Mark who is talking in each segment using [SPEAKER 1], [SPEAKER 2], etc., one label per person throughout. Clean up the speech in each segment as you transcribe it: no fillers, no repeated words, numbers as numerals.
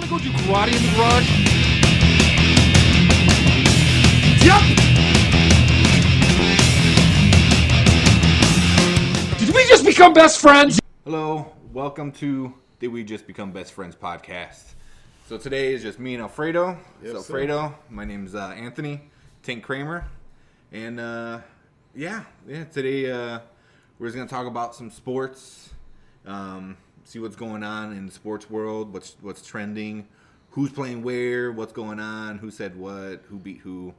[SPEAKER 1] wanna go do karate in the garage? Yep! Did we just become best friends?
[SPEAKER 2] Hello, welcome to Did We Just Become Best Friends podcast. So today is just me and Alfredo.
[SPEAKER 3] Yes,
[SPEAKER 2] so
[SPEAKER 3] sir.
[SPEAKER 2] Alfredo, my name's Anthony Tank Kramer. And today we're just going to talk about some sports, see what's going on in the sports world, what's trending, who's playing where, what's going on, who said what, who beat who,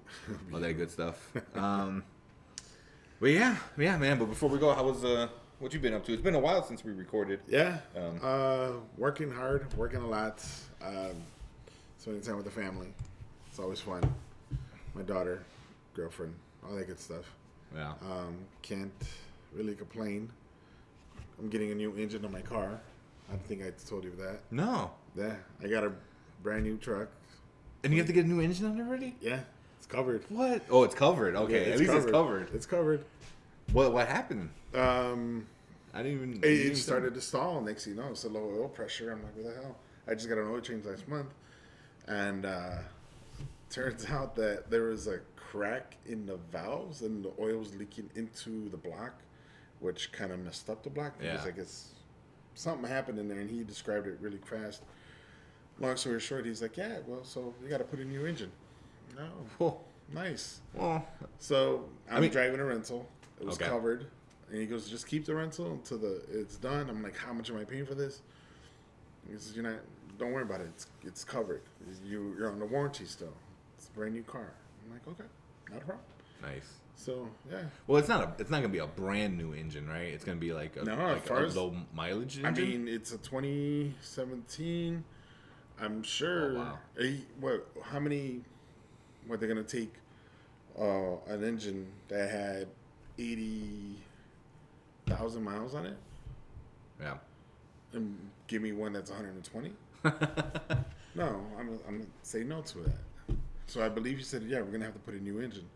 [SPEAKER 2] all that good stuff. But yeah, man. But before we go, how was what you been up to? It's been a while since we recorded.
[SPEAKER 3] Yeah. Working hard, working a lot, spending time with the family. It's always fun. My daughter, girlfriend, all that good stuff.
[SPEAKER 2] Yeah.
[SPEAKER 3] Can't really complain. I'm getting a new engine on my car. I think I told you that.
[SPEAKER 2] No.
[SPEAKER 3] Yeah. I got a brand new truck.
[SPEAKER 2] And you have to get a new engine on it already?
[SPEAKER 3] Yeah. It's covered.
[SPEAKER 2] What? Oh, it's covered. Okay,
[SPEAKER 3] Yeah,
[SPEAKER 2] at least it's covered.
[SPEAKER 3] It's covered.
[SPEAKER 2] What happened?
[SPEAKER 3] I
[SPEAKER 2] didn't even.
[SPEAKER 3] It started to stall. Next thing you know, it's a low oil pressure. I'm like, what the hell? I just got an oil change last month. And turns out that there was a crack in the valves and the oil was leaking into the block, which kind of messed up the block. Because I guess something happened in there, and he described it really fast. Long story short, he's like, yeah, well, so you got to put a new engine. No.
[SPEAKER 2] Cool.
[SPEAKER 3] Nice.
[SPEAKER 2] Well,
[SPEAKER 3] So I'm driving a rental. It was
[SPEAKER 2] Okay.
[SPEAKER 3] covered. And he goes, just keep the rental until it's done. I'm like, how much am I paying for this? He says, don't worry about it. It's covered. You're on the warranty still. It's a brand new car. I'm like, okay, not a problem.
[SPEAKER 2] nice.
[SPEAKER 3] So yeah.
[SPEAKER 2] Well, it's not gonna be a brand new engine, right? It's gonna be like a low mileage engine.
[SPEAKER 3] I mean, it's a 2017. I'm sure.
[SPEAKER 2] Oh, wow.
[SPEAKER 3] How many? What they're gonna take? An engine that had 80,000 miles on it,
[SPEAKER 2] Yeah.
[SPEAKER 3] and give me one that's 120? No, I'm gonna say no to that. So I believe he said, yeah, we're gonna have to put a new engine.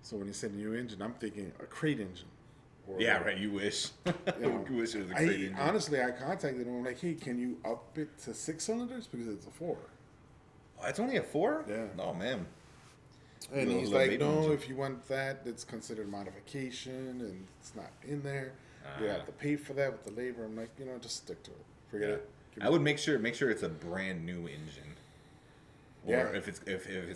[SPEAKER 3] So when he said new engine, I'm thinking a crate engine. Or,
[SPEAKER 2] Yeah, right. You wish. You wish it was a great engine.
[SPEAKER 3] Honestly, I contacted him. I'm like, hey, can you up it to 6 cylinders because it's a 4?
[SPEAKER 2] Oh, it's only a 4?
[SPEAKER 3] Yeah.
[SPEAKER 2] Oh man.
[SPEAKER 3] And
[SPEAKER 2] Little-
[SPEAKER 3] he's
[SPEAKER 2] little
[SPEAKER 3] like,
[SPEAKER 2] baby
[SPEAKER 3] no,
[SPEAKER 2] engine.
[SPEAKER 3] if you want that, it's considered modification and it's not in there. You have to pay for that with the labor. I'm like, just stick to it. Forget it.
[SPEAKER 2] I would make sure it's a brand new engine. Or
[SPEAKER 3] Yeah.
[SPEAKER 2] if it's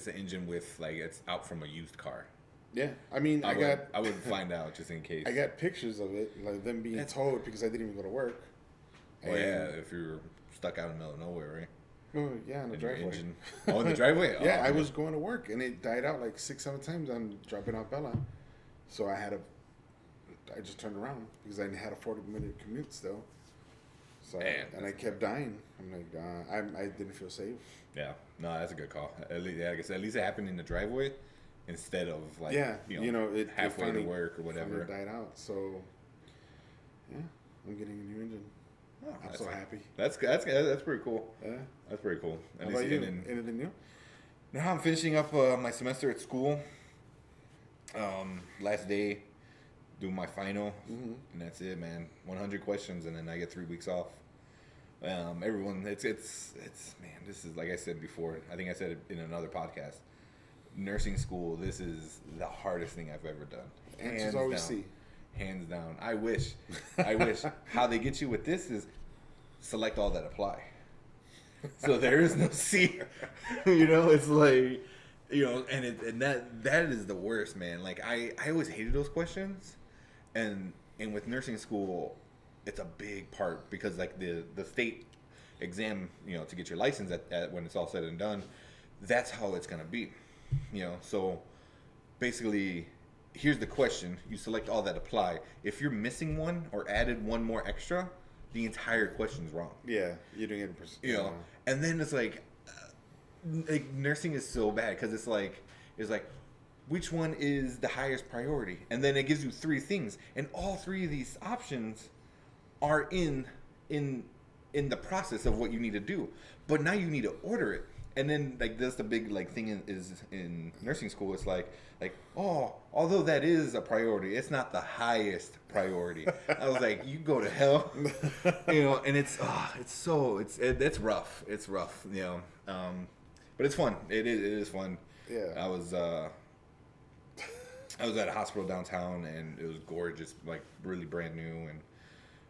[SPEAKER 2] an engine with it's out from a used car.
[SPEAKER 3] Yeah, I mean,
[SPEAKER 2] I would find out just in case.
[SPEAKER 3] I got pictures of it, like them being towed because I didn't even go to work.
[SPEAKER 2] Oh yeah, if you're stuck out in the middle of nowhere, right?
[SPEAKER 3] Oh yeah, in the
[SPEAKER 2] And your
[SPEAKER 3] driveway.
[SPEAKER 2] engine. Oh, in the driveway.
[SPEAKER 3] Yeah,
[SPEAKER 2] Oh,
[SPEAKER 3] I was going to work and it died out like 6-7 times on dropping out Bella, so I just turned around because I had a 40-minute commute still. So
[SPEAKER 2] Man,
[SPEAKER 3] and I kept dying. I'm like, I didn't feel safe.
[SPEAKER 2] Yeah, no, that's a good call. At least, like I said, at least it happened in the driveway instead of
[SPEAKER 3] It
[SPEAKER 2] halfway
[SPEAKER 3] finally,
[SPEAKER 2] to work or whatever.
[SPEAKER 3] finally died out. So yeah, I'm getting a new engine.
[SPEAKER 2] Oh,
[SPEAKER 3] I'm so happy.
[SPEAKER 2] That's pretty cool.
[SPEAKER 3] Yeah.
[SPEAKER 2] That's pretty cool.
[SPEAKER 3] How about you? Anything new?
[SPEAKER 2] Now I'm finishing up my semester at school. Last day, doing my final, and that's it, man. 100 questions, and then I get 3 weeks off. Everyone, it's man. This is, like I said before. I think I said it in another podcast. Nursing school. This is the hardest thing I've ever done.
[SPEAKER 3] Answers always C.
[SPEAKER 2] Hands down. I wish. How they get you with this is select all that apply. So there is no C. It's like, and that is the worst, man. Like I always hated those questions, and with nursing school, it's a big part because like the state exam, to get your license at when it's all said and done, that's how it's gonna be, So basically, here's the question: you select all that apply. If you're missing one or added one more extra, the entire question's wrong.
[SPEAKER 3] Yeah, you're doing it.
[SPEAKER 2] And then it's like nursing is so bad because it's like which one is the highest priority, and then it gives you 3 things, and all 3 of these options are in the process of what you need to do, but now you need to order it. And then like that's the big like thing is in nursing school. It's like oh, although that is a priority, it's not the highest priority. I was like, you go to hell, you know. And it's rough. It's rough, you know. But it's fun. It is fun.
[SPEAKER 3] Yeah.
[SPEAKER 2] I was at a hospital downtown, and it was gorgeous, like really brand new, and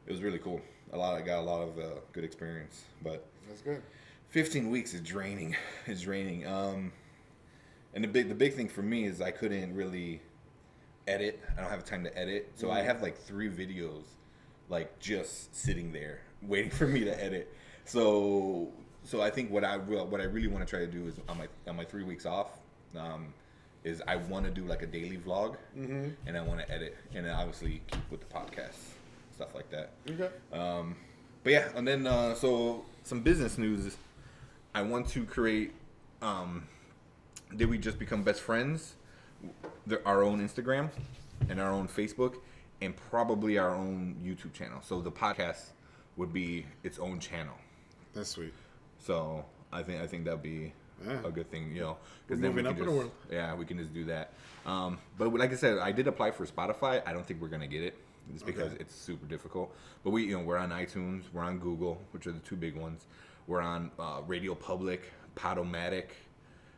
[SPEAKER 2] it was really cool. I got a lot of good experience, but
[SPEAKER 3] That's good.
[SPEAKER 2] 15 weeks is draining. It's draining. And the big thing for me is I couldn't really edit. I don't have time to edit, so I have like 3 videos, like just sitting there waiting for me to edit. So I think what I really want to try to do is on my 3 weeks off, is I want to do like a daily vlog, and I want to edit, and then obviously keep with the podcast, stuff like that.
[SPEAKER 3] Okay.
[SPEAKER 2] But yeah, and then so some business news. I want to create. Did we just become best friends? Our own Instagram and our own Facebook, and probably our own YouTube channel. So the podcast would be its own channel.
[SPEAKER 3] That's sweet.
[SPEAKER 2] So I think that'd be a good thing, you know.
[SPEAKER 3] We're
[SPEAKER 2] then
[SPEAKER 3] moving up in the world.
[SPEAKER 2] Yeah, we can just do that. But like I said, I did apply for Spotify. I don't think we're gonna get it, just because it's super difficult. But we're on iTunes, we're on Google, which are the 2 big ones. We're on Radio Public, Podomatic,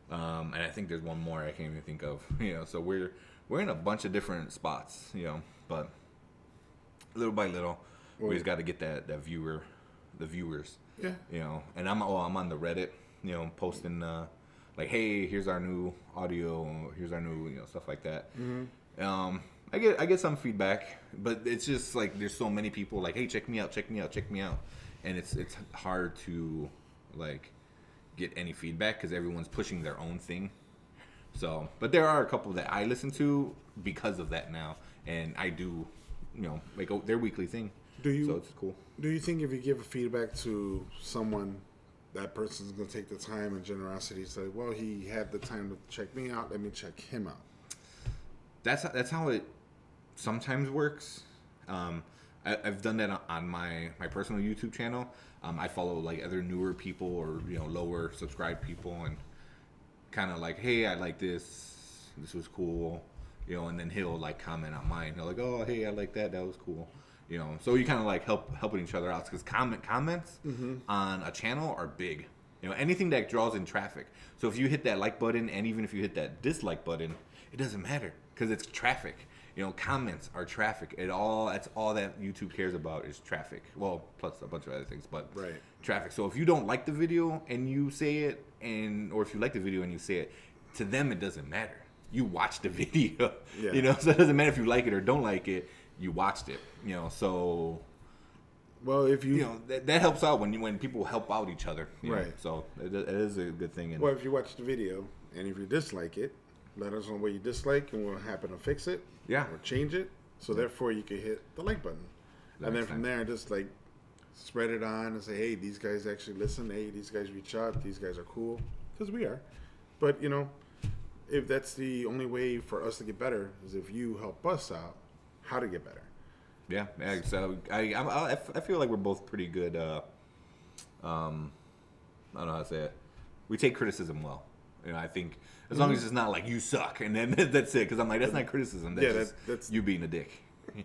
[SPEAKER 2] and I think there's one more I can't even think of. You know, so we're in a bunch of different spots, you know. But little by little, we just got to get the viewers.
[SPEAKER 3] Yeah.
[SPEAKER 2] You know, and I'm on the Reddit, you know, posting like, hey, here's our new audio, here's our new, you know, stuff like that. I get some feedback, but it's just like there's so many people like, hey, check me out, and it's hard to like get any feedback because everyone's pushing their own thing. So, but there are a couple that I listen to because of that now, and I do, you know, like their weekly thing. So it's cool.
[SPEAKER 3] Do you think if you give feedback to someone, that person's going to take the time and generosity to say, well, he had the time to check me out, let me check him out?
[SPEAKER 2] That's how it sometimes works. I've done that on my personal YouTube channel. I follow like other newer people or, you know, lower subscribed people, and kind of like, hey, I like this. This was cool. You know, and then he'll like comment on mine. He'll like, oh, hey, I like that. That was cool. You know, so you kind of like helping each other out, because comments on a channel are big. You know, anything that draws in traffic. So if you hit that like button, and even if you hit that dislike button, it doesn't matter because it's traffic. You know, comments are traffic. That's all that YouTube cares about is traffic. Well, plus a bunch of other things, but traffic. So if you don't like the video and you say it, or if you like the video and you say it, to them it doesn't matter. You watched the video. Yeah. You know, so it doesn't matter if you like it or don't like it. You watched it. You know, so.
[SPEAKER 3] Well, if you
[SPEAKER 2] know that helps out when people help out each other. Right. Know? So it is a good thing.
[SPEAKER 3] Well, if you watch the video and if you dislike it, let us know what you dislike and we'll happen to fix it.
[SPEAKER 2] Yeah.
[SPEAKER 3] Or change it. So therefore you can hit the like button. And then from there just like spread it on and say, hey, these guys actually listen. Hey, these guys reach out. These guys are cool. Because we are. But, you know, if that's the only way for us to get better is if you help us out, how to get better.
[SPEAKER 2] Yeah. So I feel like we're both pretty good. I don't know how to say it. We take criticism well. You know, I think as long as it's not like you suck and then that's it. Because I'm like, that's not criticism. That's you being a dick.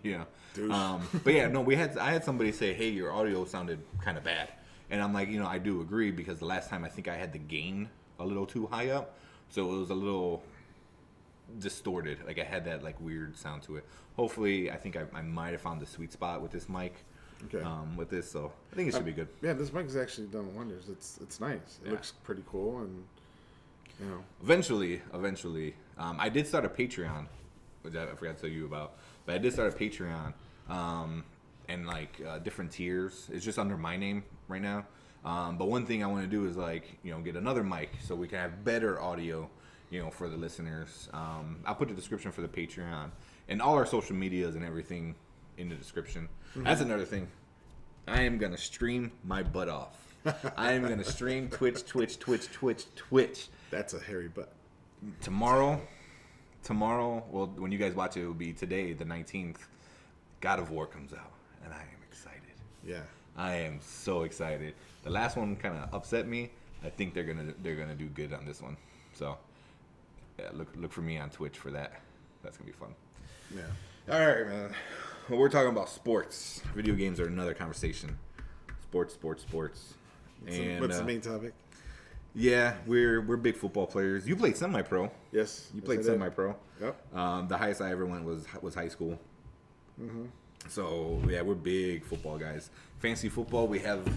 [SPEAKER 2] You know. But yeah, no. I had somebody say, hey, your audio sounded kind of bad, and I'm like, you know, I do agree, because the last time I think I had the gain a little too high up, so it was a little distorted. Like I had that like weird sound to it. Hopefully, I think I might have found the sweet spot with this mic. Okay. With this, so I think it should be good.
[SPEAKER 3] Yeah, this mic has actually done wonders. It's nice. It looks pretty cool, and you know.
[SPEAKER 2] Eventually, I did start a Patreon, which I forgot to tell you about. But I did start a Patreon, and like different tiers. It's just under my name right now. But one thing I want to do is like, you know, get another mic so we can have better audio, you know, for the listeners. I'll put the description for the Patreon and all our social medias and everything in the description. That's another thing. I am gonna stream my butt off. I am gonna stream Twitch.
[SPEAKER 3] That's a hairy butt.
[SPEAKER 2] Tomorrow, well, when you guys watch it will be today, the 19th. God of War comes out, and I am excited.
[SPEAKER 3] Yeah.
[SPEAKER 2] I am so excited. The last one kind of upset me, I think they're gonna do good on this one. So yeah, look for me on Twitch for that. That's gonna be fun.
[SPEAKER 3] Yeah.
[SPEAKER 2] All right, man. Well, we're talking about sports. Video games are another conversation. Sports.
[SPEAKER 3] What's the main topic?
[SPEAKER 2] Yeah, we're big football players. You played semi-pro.
[SPEAKER 3] Yes.
[SPEAKER 2] You played
[SPEAKER 3] yes, I did.
[SPEAKER 2] semi-pro.
[SPEAKER 3] Yep.
[SPEAKER 2] The highest I ever went was high school. Mm-hmm. So yeah, we're big football guys. Fantasy football. We have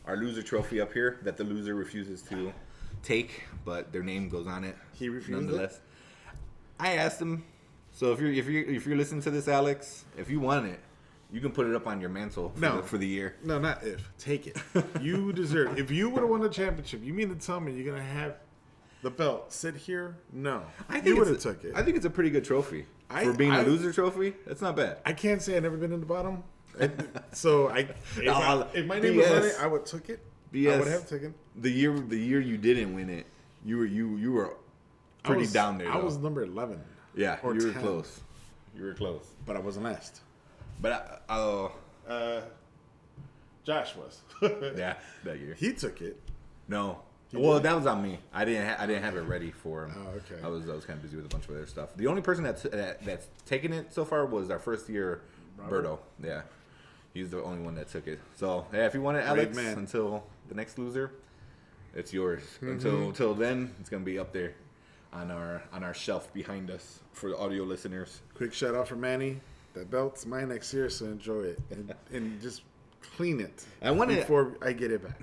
[SPEAKER 2] our loser trophy up here that the loser refuses to take, but their name goes on it.
[SPEAKER 3] He refused
[SPEAKER 2] nonetheless. I asked him. So if you're listening to this, Alex, if you want it, you can put it up on your mantle for the year.
[SPEAKER 3] No, not if. Take it. You deserve it. If you would have won the championship, you mean to tell me you're going to have the belt sit here? No.
[SPEAKER 2] I think
[SPEAKER 3] you would have took it.
[SPEAKER 2] I think it's a pretty good trophy. For being a loser trophy, that's not bad.
[SPEAKER 3] I can't say I've never been in the bottom. So if my name
[SPEAKER 2] BS.
[SPEAKER 3] was on it, I would have took it.
[SPEAKER 2] BS.
[SPEAKER 3] I would have taken
[SPEAKER 2] The year you didn't win it, you were pretty down there.
[SPEAKER 3] I
[SPEAKER 2] though.
[SPEAKER 3] was number 11.
[SPEAKER 2] Yeah,
[SPEAKER 3] or
[SPEAKER 2] you were
[SPEAKER 3] 10.
[SPEAKER 2] close. You were close.
[SPEAKER 3] But I wasn't last.
[SPEAKER 2] But
[SPEAKER 3] Josh was.
[SPEAKER 2] yeah, that year.
[SPEAKER 3] He took it.
[SPEAKER 2] No.
[SPEAKER 3] He
[SPEAKER 2] Well,
[SPEAKER 3] did?
[SPEAKER 2] that was on me. I didn't have it ready for him.
[SPEAKER 3] Oh, okay.
[SPEAKER 2] I was kind of busy with a bunch of other stuff. The only person that's taken it so far was our first year,
[SPEAKER 3] Robert?
[SPEAKER 2] Berto. Yeah, he's the only one that took it. So yeah, if you want it,
[SPEAKER 3] Great
[SPEAKER 2] Alex,
[SPEAKER 3] man.
[SPEAKER 2] until the next loser, it's yours.
[SPEAKER 3] Mm-hmm.
[SPEAKER 2] Until then, it's gonna be up there on our shelf behind us for the audio listeners.
[SPEAKER 3] Quick shout out for Manny. That belt's mine next year, so enjoy it. And just clean it before I get it back.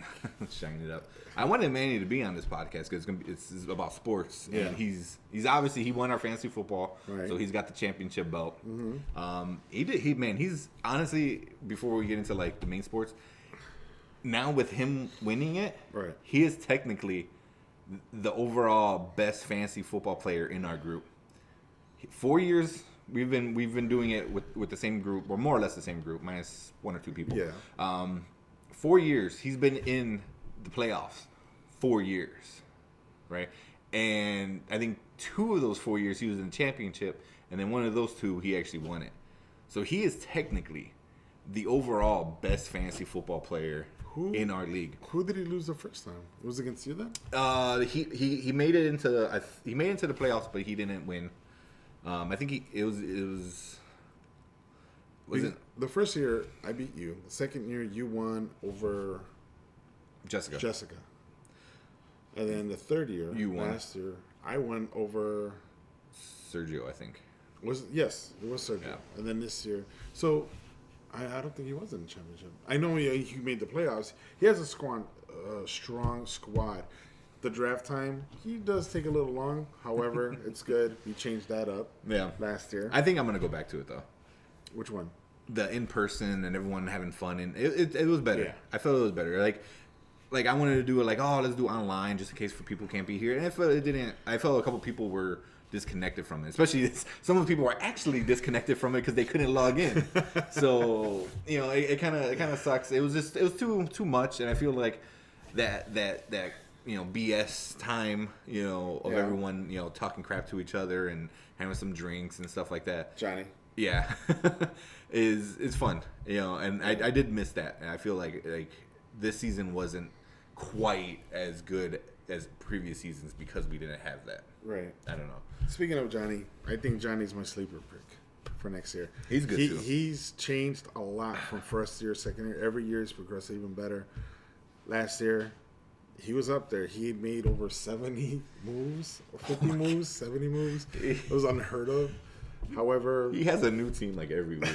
[SPEAKER 2] Shine it up. I wanted Manny to be on this podcast because it's about sports,
[SPEAKER 3] Yeah.
[SPEAKER 2] and he's obviously he won our fantasy football,
[SPEAKER 3] Right.
[SPEAKER 2] so he's got the championship belt. Mm-hmm. He's honestly, before we get into like the main sports, now with him winning it,
[SPEAKER 3] Right.
[SPEAKER 2] he is technically the overall best fantasy football player in our group. 4 years we've been doing it with the same group, or more or less the same group, minus one or two people.
[SPEAKER 3] Yeah.
[SPEAKER 2] 4 years he's been in the playoffs. 4 years, right? And I think 2 of those 4 years he was in the championship, and then one of those 2 he actually won it. So he is technically the overall best fantasy football player in our league.
[SPEAKER 3] Who did he lose the first time? It was against you then?
[SPEAKER 2] He made it into the playoffs, but he didn't win. I think it was it
[SPEAKER 3] The first year I beat you. The second year you won over
[SPEAKER 2] Jessica.
[SPEAKER 3] And then the third year,
[SPEAKER 2] You won.
[SPEAKER 3] last year, I won over
[SPEAKER 2] Sergio, I think.
[SPEAKER 3] it was Sergio.
[SPEAKER 2] Yeah.
[SPEAKER 3] And then this year. So I don't think he was in the championship. I know he made the playoffs. He has a strong squad. The draft time, he does take a little long. However, it's good. He changed that up
[SPEAKER 2] Yeah.
[SPEAKER 3] last year.
[SPEAKER 2] I think I'm gonna go back to it though.
[SPEAKER 3] Which one?
[SPEAKER 2] The in person and everyone having fun, and it was better.
[SPEAKER 3] Yeah.
[SPEAKER 2] I felt it was better. Like I wanted to do it like, oh, let's do online just in case for people who can't be here, and I felt a couple people were disconnected from it. Especially some of the people were actually disconnected from it because they couldn't log in. So it kind of sucks. It was too much, and I feel like that BS time of
[SPEAKER 3] Yeah.
[SPEAKER 2] everyone talking crap to each other and having some drinks and stuff like that.
[SPEAKER 3] Johnny.
[SPEAKER 2] Yeah, is fun, and I did miss that, and I feel like this season wasn't quite as good as previous seasons because we didn't have that.
[SPEAKER 3] Right.
[SPEAKER 2] I don't know.
[SPEAKER 3] Speaking of Johnny, I think Johnny's my sleeper pick for next year.
[SPEAKER 2] He's good too.
[SPEAKER 3] He's changed a lot from first year, second year. Every year he's progressed even better. Last year, he was up there. He had made over 70 moves, or 50 moves, 70 moves. It was unheard of. However,
[SPEAKER 2] He has a new team like every week.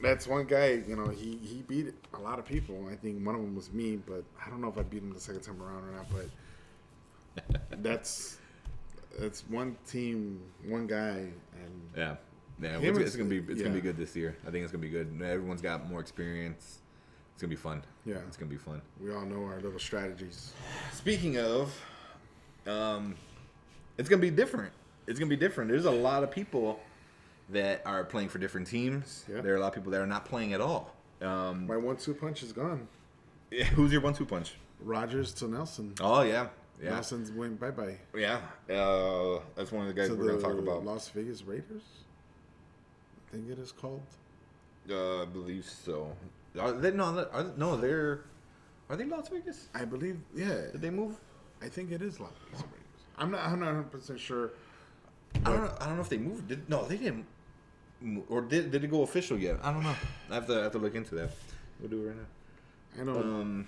[SPEAKER 3] that's one guy, he beat a lot of people. I think one of them was me, but I don't know if I beat him the second time around or not. But that's one team, one guy, and
[SPEAKER 2] Yeah,
[SPEAKER 3] Him
[SPEAKER 2] it's gonna be
[SPEAKER 3] yeah.
[SPEAKER 2] good this year. I think it's gonna be good. Everyone's got more experience. It's gonna be fun.
[SPEAKER 3] Yeah.
[SPEAKER 2] It's gonna be fun.
[SPEAKER 3] we all know our little strategies.
[SPEAKER 2] Speaking of, it's gonna be different. There's a lot of people that are playing for different teams.
[SPEAKER 3] Yeah.
[SPEAKER 2] There are a lot of people that are not playing at all.
[SPEAKER 3] My 1-2 punch is gone.
[SPEAKER 2] Who's your 1-2 punch?
[SPEAKER 3] Rogers to Nelson.
[SPEAKER 2] Oh yeah,
[SPEAKER 3] Nelson's went bye-bye.
[SPEAKER 2] yeah. That's one of the guys
[SPEAKER 3] To
[SPEAKER 2] we're gonna
[SPEAKER 3] the
[SPEAKER 2] talk about.
[SPEAKER 3] Las Vegas Raiders, I think it is called.
[SPEAKER 2] I believe so. They're Are they Las Vegas?
[SPEAKER 3] I believe, yeah.
[SPEAKER 2] Did they move?
[SPEAKER 3] I think it is Las Vegas. I'm not 100% sure.
[SPEAKER 2] I don't know if they moved. No, they didn't. Or did it go official yet? I don't know. I have to look into that. We'll do it right now.
[SPEAKER 3] I know.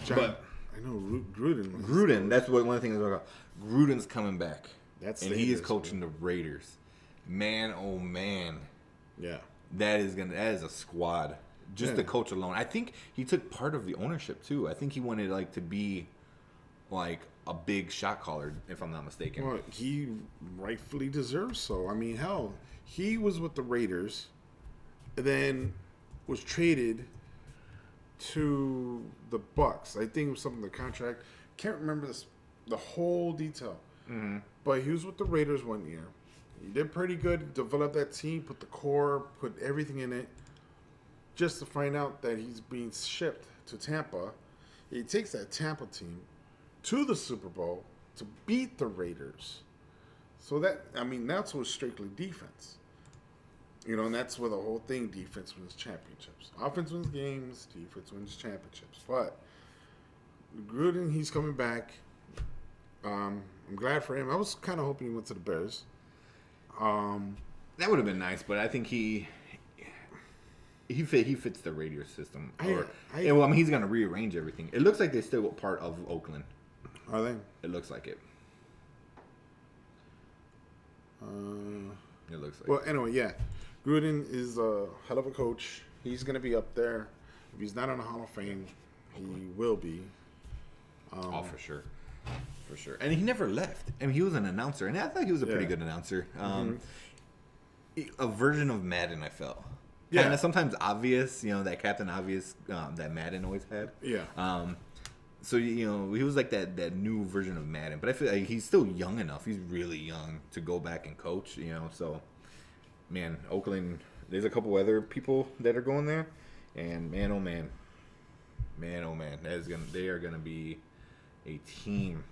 [SPEAKER 2] But
[SPEAKER 3] I know Gruden.
[SPEAKER 2] Gruden. That's what one of the things about. Gruden's coming back. And he is coaching the Raiders. Man, oh man.
[SPEAKER 3] Yeah.
[SPEAKER 2] That is a squad. Just the coach alone. I think he took part of the ownership too. I think he wanted like to be like a big shot caller, if I'm not mistaken.
[SPEAKER 3] Well, he rightfully deserves so. I mean, hell, he was with the Raiders, and then was traded to the Bucks. I think it was something the contract. Can't remember the whole detail. Mm-hmm. But he was with the Raiders 1 year. He did pretty good. Developed that team, put the core, put everything in it. Just to find out that he's being shipped to Tampa. He takes that Tampa team to the Super Bowl to beat the Raiders. So that's what's strictly defense. And that's where the whole thing, defense wins championships. Offense wins games, defense wins championships. But Gruden, he's coming back. I'm glad for him. I was kind of hoping he went to the Bears.
[SPEAKER 2] That would have been nice, but I think he fits the Raiders system. He's going to rearrange everything. It looks like they're still part of Oakland.
[SPEAKER 3] Are they?
[SPEAKER 2] It looks like it. It looks like.
[SPEAKER 3] Well, anyway, yeah. Gruden is a hell of a coach. He's going to be up there. If he's not in the Hall of Fame, he will be.
[SPEAKER 2] For sure. For sure. And he never left. I mean, he was an announcer, and I thought he was a pretty good announcer. A version of Madden, I felt. Kind of sometimes obvious, that Captain Obvious that Madden always had.
[SPEAKER 3] Yeah.
[SPEAKER 2] So, he was like that new version of Madden. But I feel like he's still young enough. He's really young to go back and coach, So, man, Oakland, there's a couple other people that are going there. And man, oh man. Man, oh man. They are going to be a team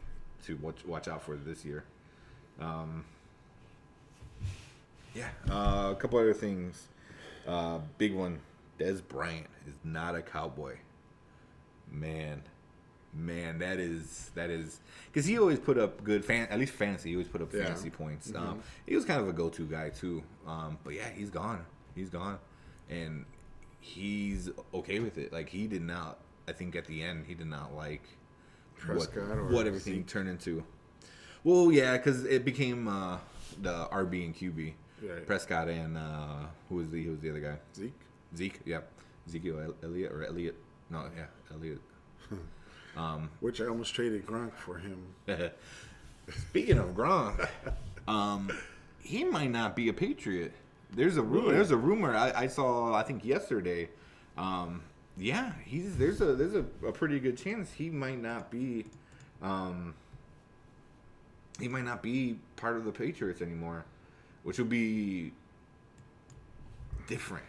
[SPEAKER 2] to watch out for this year. A couple other things. Big one. Des Bryant is not a Cowboy. Man, that is because he always put up good at least fantasy. He always put up fantasy points.
[SPEAKER 3] Mm-hmm.
[SPEAKER 2] He was kind of a go-to guy too. But yeah, he's gone, and he's okay with it. Like he did not. I think at the end he did not like what everything turned into. Well, yeah, because it became the RB and QB. Right. Prescott and who was the other guy? Zeke, yeah. Ezekiel Elliott. No, yeah, Elliott.
[SPEAKER 3] Which I almost traded Gronk for him.
[SPEAKER 2] Speaking of Gronk, he might not be a Patriot. There's a rumor. There's a rumor I saw. I think yesterday. There's a pretty good chance he might not be. He might not be part of the Patriots anymore, which would be different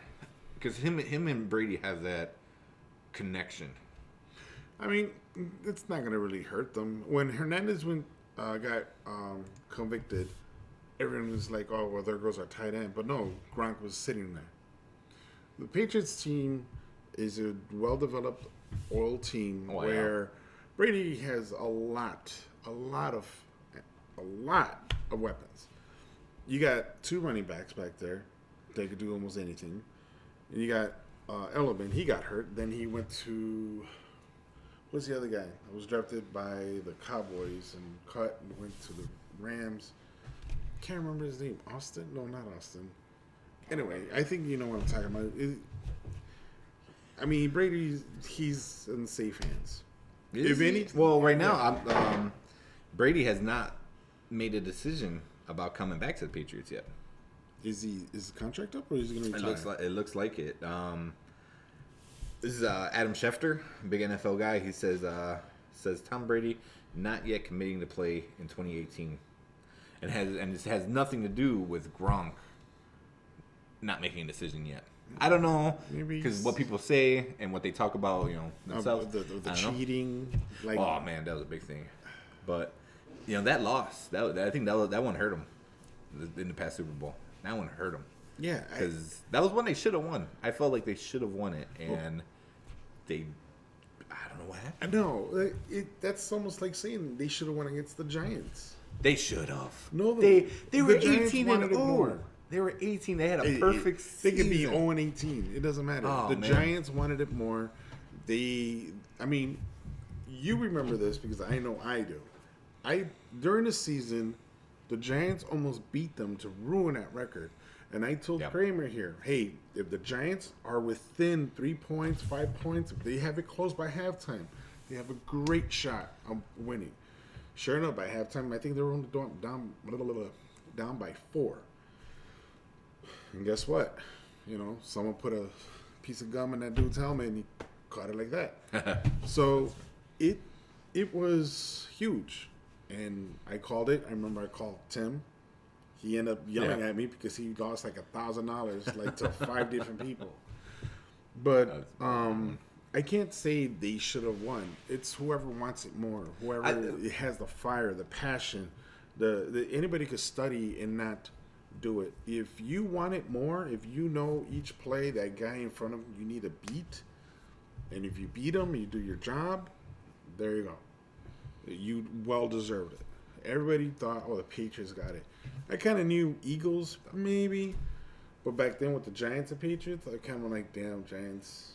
[SPEAKER 2] because him and Brady have that connection.
[SPEAKER 3] I mean, it's not going to really hurt them. When Hernandez got convicted, everyone was like, oh, well, there goes our tight end. But no, Gronk was sitting there. The Patriots team is a well-developed, oiled team where Brady has a lot of weapons. You got two running backs back there. They could do almost anything. And you got Edelman. He got hurt. Then he went to... What's the other guy? I was drafted by the Cowboys and cut and went to the Rams. Can't remember his name. Austin? No, not Austin. Anyway, I think you know what I'm talking about. I mean, Brady, he's in safe hands.
[SPEAKER 2] Right now, Brady has not made a decision about coming back to the Patriots yet.
[SPEAKER 3] Is the contract up or is he going to retire?
[SPEAKER 2] It looks like it. This is Adam Schefter, big NFL guy. He says Tom Brady not yet committing to play in 2018, and this has nothing to do with Gronk not making a decision yet. I don't know because what people say and what they talk about, themselves.
[SPEAKER 3] The cheating.
[SPEAKER 2] Oh man, that was a big thing. But that loss, I think that one hurt him in the past Super Bowl. That one hurt him.
[SPEAKER 3] Yeah,
[SPEAKER 2] because that was one they should have won. I felt like they should have won it, and I don't know what happened.
[SPEAKER 3] I know. That's almost like saying they should have won against the Giants.
[SPEAKER 2] They should have.
[SPEAKER 3] No,
[SPEAKER 2] they were
[SPEAKER 3] the Giants
[SPEAKER 2] 18
[SPEAKER 3] wanted
[SPEAKER 2] and
[SPEAKER 3] it
[SPEAKER 2] 0.
[SPEAKER 3] more.
[SPEAKER 2] They were 18. They had a perfect
[SPEAKER 3] They
[SPEAKER 2] season.
[SPEAKER 3] could be 0 and 18. It doesn't matter.
[SPEAKER 2] Oh,
[SPEAKER 3] The
[SPEAKER 2] man.
[SPEAKER 3] Giants wanted it more. I mean, you remember this because I know I do. During the season, the Giants almost beat them to ruin that record. And I told Kramer here, hey, if the Giants are within 3 points, 5 points, if they have it close by halftime, they have a great shot of winning. Sure enough, by halftime, I think they were only down by 4. And guess what? Someone put a piece of gum in that dude's helmet and he caught it like that. So it was huge. And I called it. I remember I called Tim. He ended up yelling at me because he lost like $1,000 to 5 different people. But I can't say they should have won. It's whoever wants it more, whoever has the fire, the passion. Anybody could study and not do it. If you want it more, if you know each play that guy in front of you need to beat, and if you beat him, you do your job. There you go. You well deserved it. Everybody thought, the Patriots got it. I kind of knew Eagles, maybe. But back then with the Giants and Patriots, I kind of like, damn, Giants,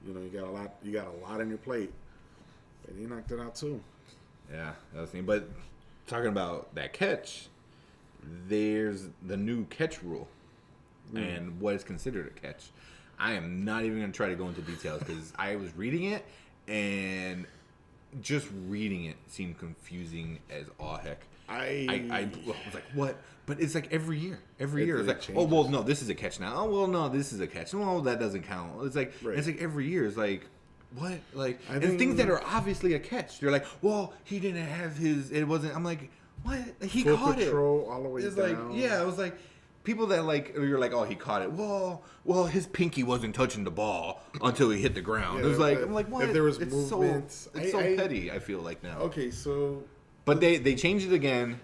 [SPEAKER 3] you got a lot on your plate. But they knocked it out too.
[SPEAKER 2] Yeah, that's neat. But talking about that catch, there's the new catch rule and what is considered a catch. I am not even going to try to go into details because I was reading it and just reading it seemed confusing as all heck. I was like, what? But it's like every year. Every year. It's like, changes. Oh, well, no, this is a catch now. Oh, well, no, this is a catch. No, that doesn't count. It's like, It's like every year. It's like, what? Like, and things that are obviously a catch. They're like, well, he didn't have it wasn't. I'm like, what? He
[SPEAKER 3] full
[SPEAKER 2] caught
[SPEAKER 3] patrol
[SPEAKER 2] it.
[SPEAKER 3] All the way
[SPEAKER 2] it's
[SPEAKER 3] down.
[SPEAKER 2] Like, yeah, it was like, people that you're like, oh, he caught it. Well, his pinky wasn't touching the ball until he hit the ground.
[SPEAKER 3] Yeah,
[SPEAKER 2] it was like, I'm like, what?
[SPEAKER 3] If there was
[SPEAKER 2] it's
[SPEAKER 3] movements.
[SPEAKER 2] It's so petty, I feel like now.
[SPEAKER 3] Okay, so.
[SPEAKER 2] But they changed it again.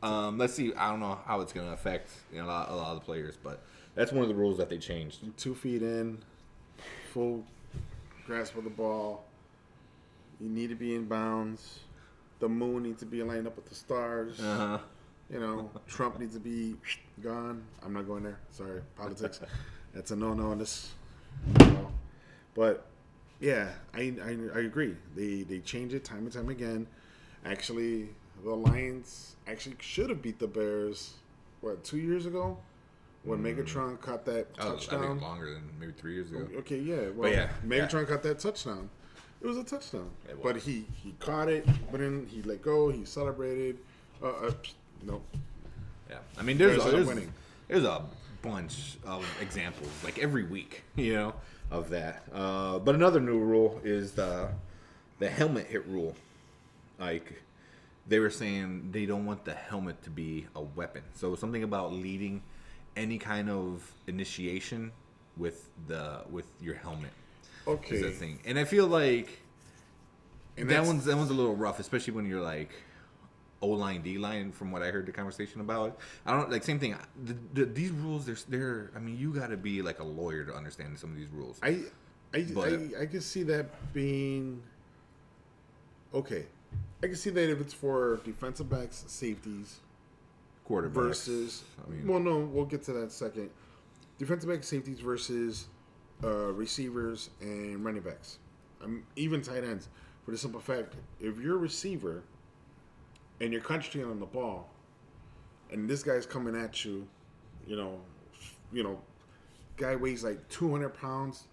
[SPEAKER 2] Let's see. I don't know how it's going to affect a lot of the players, but that's one of the rules that they changed.
[SPEAKER 3] 2 feet in, full grasp of the ball. You need to be in bounds. The moon needs to be lined up with the stars.
[SPEAKER 2] Uh-huh.
[SPEAKER 3] Trump needs to be gone. I'm not going there. Sorry, politics. That's a no-no in this. But yeah, I agree. They change it time and time again. Actually, the Lions should have beat the Bears. 2 years ago when Megatron caught that touchdown?
[SPEAKER 2] I think longer than maybe 3 years ago.
[SPEAKER 3] Okay, yeah. Well,
[SPEAKER 2] but yeah,
[SPEAKER 3] Megatron caught that touchdown. It was a touchdown. But he caught it, but then he let go. He celebrated. Nope.
[SPEAKER 2] Yeah, I mean, there's a bunch of examples like every week, of that. But another new rule is the helmet hit rule. Like they were saying, they don't want the helmet to be a weapon. So something about leading any kind of initiation with your helmet.
[SPEAKER 3] Okay.
[SPEAKER 2] Is that thing, and I feel like that one's a little rough, especially when you're like O-line, D-line, from what I heard the conversation about. I don't same thing. These rules, they're. I mean, you got to be like a lawyer to understand some of these rules.
[SPEAKER 3] I can see that being okay. I can see that if it's for defensive backs, safeties,
[SPEAKER 2] quarterbacks
[SPEAKER 3] versus. Well, no, we'll get to that in a second. Defensive backs, safeties versus receivers and running backs, even tight ends. For the simple fact, if you're a receiver and you're concentrating on the ball, and this guy's coming at you, guy weighs like 200 pounds,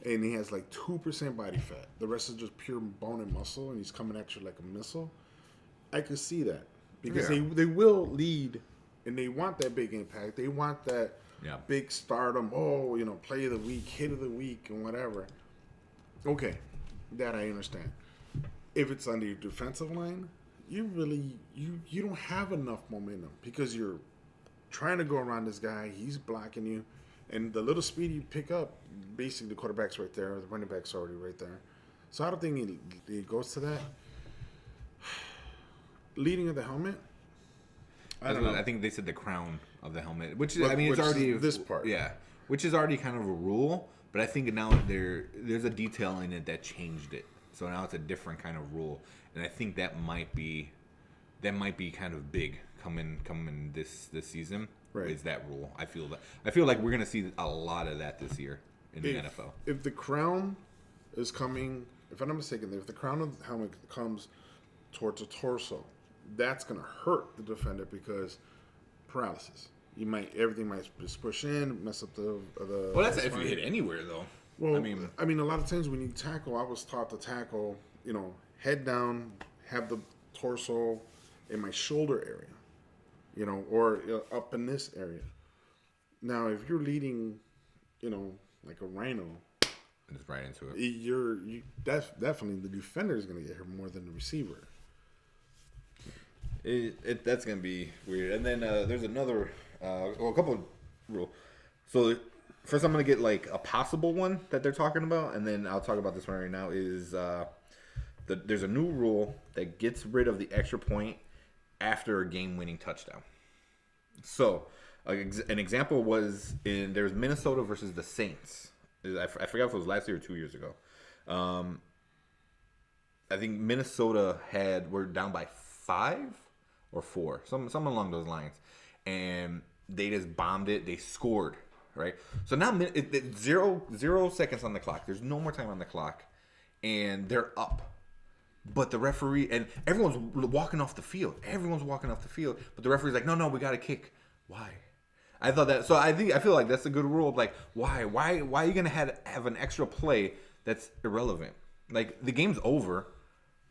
[SPEAKER 3] and he has like 2% body fat. The rest is just pure bone and muscle, and he's coming at you like a missile. I could see that because they will lead, and they want that big impact. They want that big stardom. Oh, play of the week, hit of the week, and whatever. Okay, that I understand. If it's on your defensive line, you don't have enough momentum because you're trying to go around this guy. He's blocking you, and the little speed you pick up, basically the quarterback's right there, the running back's already right there. So I don't think it goes to that. Leading of the helmet. I don't know.
[SPEAKER 2] I think they said the crown of the helmet, which it's already
[SPEAKER 3] this part.
[SPEAKER 2] Yeah, which is already kind of a rule. But I think now there's a detail in it that changed it. So now it's a different kind of rule, and I think that might be kind of big coming this season.
[SPEAKER 3] Right.
[SPEAKER 2] Is that rule? I feel like we're gonna see a lot of that this year in the NFL.
[SPEAKER 3] If the crown is coming, if I'm not mistaken, if the crown of the helmet comes towards the torso, that's gonna hurt the defender because paralysis. Everything might just push in, mess up the.
[SPEAKER 2] Well, that's if you hit anywhere though.
[SPEAKER 3] Well, I mean, a lot of times when you tackle, I was taught to tackle, head down, have the torso in my shoulder area, or up in this area. Now, if you're leading, like a rhino,
[SPEAKER 2] just right into it.
[SPEAKER 3] That's definitely the defender is going to get hurt more than the receiver.
[SPEAKER 2] That's going to be weird. And then there's another, a couple of rules. So first, I'm going to get like a possible one that they're talking about, and then I'll talk about this one right now. Is there's a new rule that gets rid of the extra point after a game-winning touchdown. So an example was there's Minnesota versus the Saints. I forgot if it was last year or 2 years ago. I think Minnesota were down by 5 or 4, something along those lines, and they just bombed it. They scored, right? So now it's 0 seconds on the clock. There's no more time on the clock, and they're up. But the referee and everyone's walking off the field. But the referee's like, no, we got to kick. Why? I thought that. So I feel like that's a good rule. Like, why are you gonna have an extra play that's irrelevant? Like, the game's over.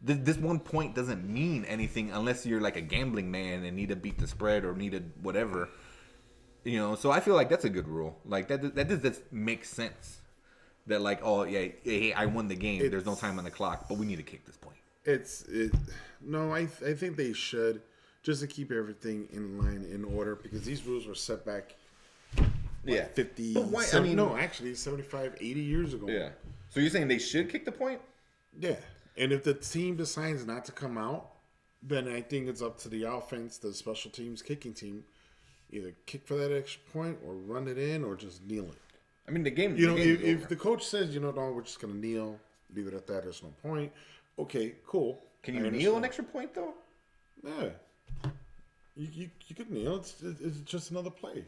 [SPEAKER 2] This 1 point doesn't mean anything unless you're like a gambling man and need to beat the spread or need to whatever. So I feel like that's a good rule. Like that makes sense. That like, oh yeah, hey, I won the game. There's no time on the clock, but we need to kick this point.
[SPEAKER 3] No, I think they should, just to keep everything in line, in order, because these rules were set back 50, but why, 75, 80 years ago.
[SPEAKER 2] Yeah. So you're saying they should kick the point?
[SPEAKER 3] Yeah. And if the team decides not to come out, then I think it's up to the offense, the special teams kicking team, either kick for that extra point or run it in or just kneel it.
[SPEAKER 2] I mean, the game.
[SPEAKER 3] If the coach says, no, we're just going to kneel, leave it at that, there's no point. Okay, cool.
[SPEAKER 2] Can you kneel an extra point, though?
[SPEAKER 3] Yeah. You could kneel. It's just another play.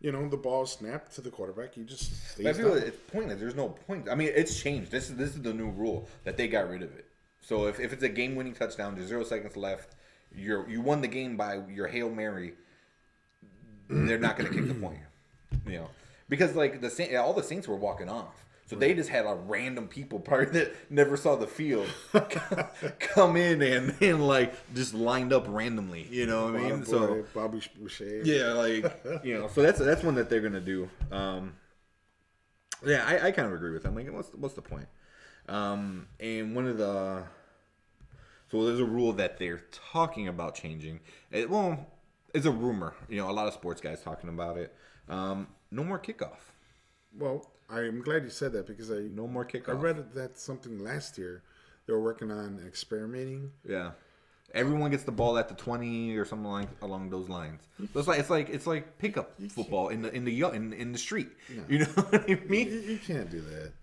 [SPEAKER 3] The ball snapped to the quarterback. You just stay.
[SPEAKER 2] I feel like it's pointless. There's no point. I mean, it's changed. This is the new rule that they got rid of it. So if it's a game-winning touchdown, there's 0 seconds left. You won the game by your Hail Mary. They're not going to kick the point. Because like all the Saints were walking off. So they just had a random people probably that never saw the field come in and like just lined up randomly. You know what I mean? So
[SPEAKER 3] Bobby Boucher.
[SPEAKER 2] Yeah, like So that's one that they're gonna do. Yeah, I kind of agree with them. Like, what's the point? And one of the there's a rule that they're talking about changing. It's a rumor. A lot of sports guys talking about it. No more kickoff.
[SPEAKER 3] Well, I'm glad you said that because
[SPEAKER 2] no more kickoff.
[SPEAKER 3] I read that something last year. They were working on experimenting.
[SPEAKER 2] Yeah, everyone gets the ball at the 20 or something along those lines. So it's like pickup football in the street. No. You know what I mean?
[SPEAKER 3] You can't do that.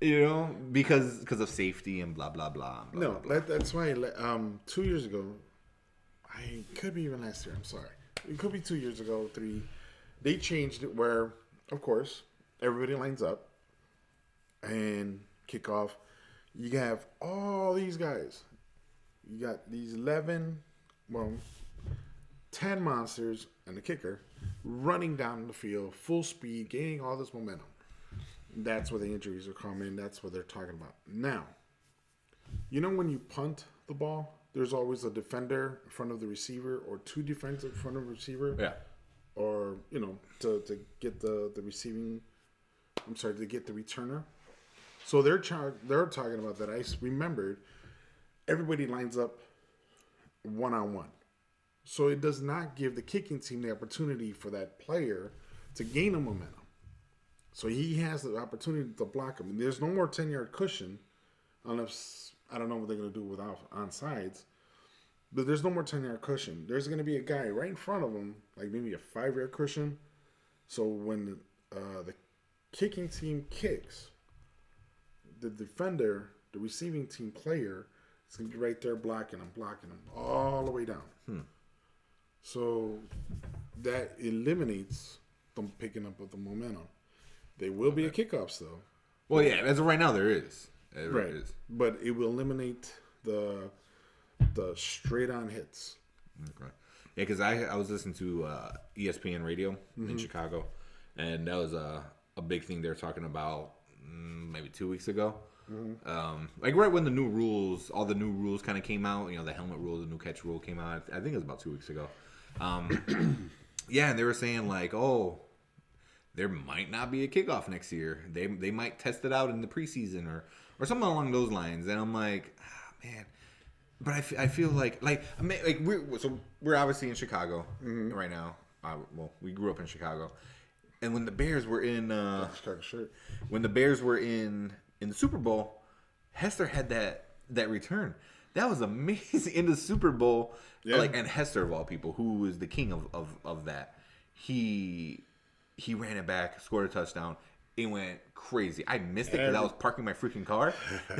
[SPEAKER 2] Because of safety and blah blah blah. blah
[SPEAKER 3] no,
[SPEAKER 2] blah, blah.
[SPEAKER 3] That's why 2 years ago, I could be even last year. I'm sorry, it could be 2 years ago, 3. They changed it where, of course, everybody lines up and kick off. You have all these guys. You got these 10 monsters and the kicker running down the field, full speed, gaining all this momentum. That's where the injuries are coming. That's what they're talking about. Now, when you punt the ball, there's always a defender in front of the receiver or 2 defenders in front of the receiver.
[SPEAKER 2] Yeah.
[SPEAKER 3] Or, to get the receiving, to get the returner. So they're talking about that. I remembered everybody lines up one-on-one. So it does not give the kicking team the opportunity for that player to gain a momentum. So he has the opportunity to block him. And there's no more 10-yard cushion unless, I don't know what they're going to do with onsides. But there's no more 10-yard cushion. There's going to be a guy right in front of him, like maybe a 5-yard cushion. So when the kicking team kicks, the defender the receiving team player is going to be right there blocking them all the way down. So that eliminates them picking up with the momentum. There will be a kickoffs though.
[SPEAKER 2] Well, yeah, as of right now, there is.
[SPEAKER 3] Right. But it will eliminate the straight on hits.
[SPEAKER 2] Okay. Yeah, because I was listening to ESPN radio in Chicago, and that was a big thing they were talking about maybe 2 weeks ago. Like right when all the new rules kind of came out, the helmet rule, the new catch rule came out. I think it was about 2 weeks ago. Yeah, and they were saying like, oh, there might not be a kickoff next year. They might test it out in the preseason or something along those lines. And I'm like, man. But I feel like we're obviously in Chicago right now. We grew up in Chicago, and when the Bears were in in the Super Bowl, Hester had that return. That was amazing in the Super Bowl. Yeah. And Hester of all people, who was the king of that, he ran it back, scored a touchdown. It went crazy. I missed it because I was parking my freaking car.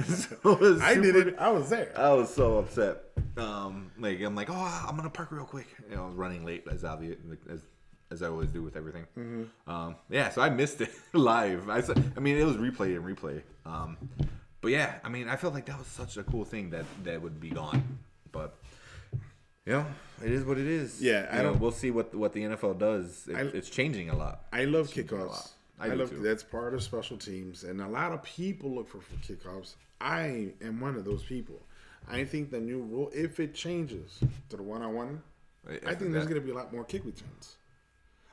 [SPEAKER 2] So
[SPEAKER 3] I did it. I was there.
[SPEAKER 2] I was so upset. I'm like, oh, I'm gonna park real quick. I was running late, as obvious as I always do with everything. Yeah, so I missed it live. I mean, it was replay. But yeah, I mean, I felt like that was such a cool thing that would be gone. But it is what it is.
[SPEAKER 3] Yeah,
[SPEAKER 2] we'll see what the NFL does. It's changing a lot.
[SPEAKER 3] I love kickoffs. I love too. That's part of special teams, and a lot of people look for kickoffs. I am one of those people. I think the new rule, if it changes to the one-on-one, I think there's going to be a lot more kick returns.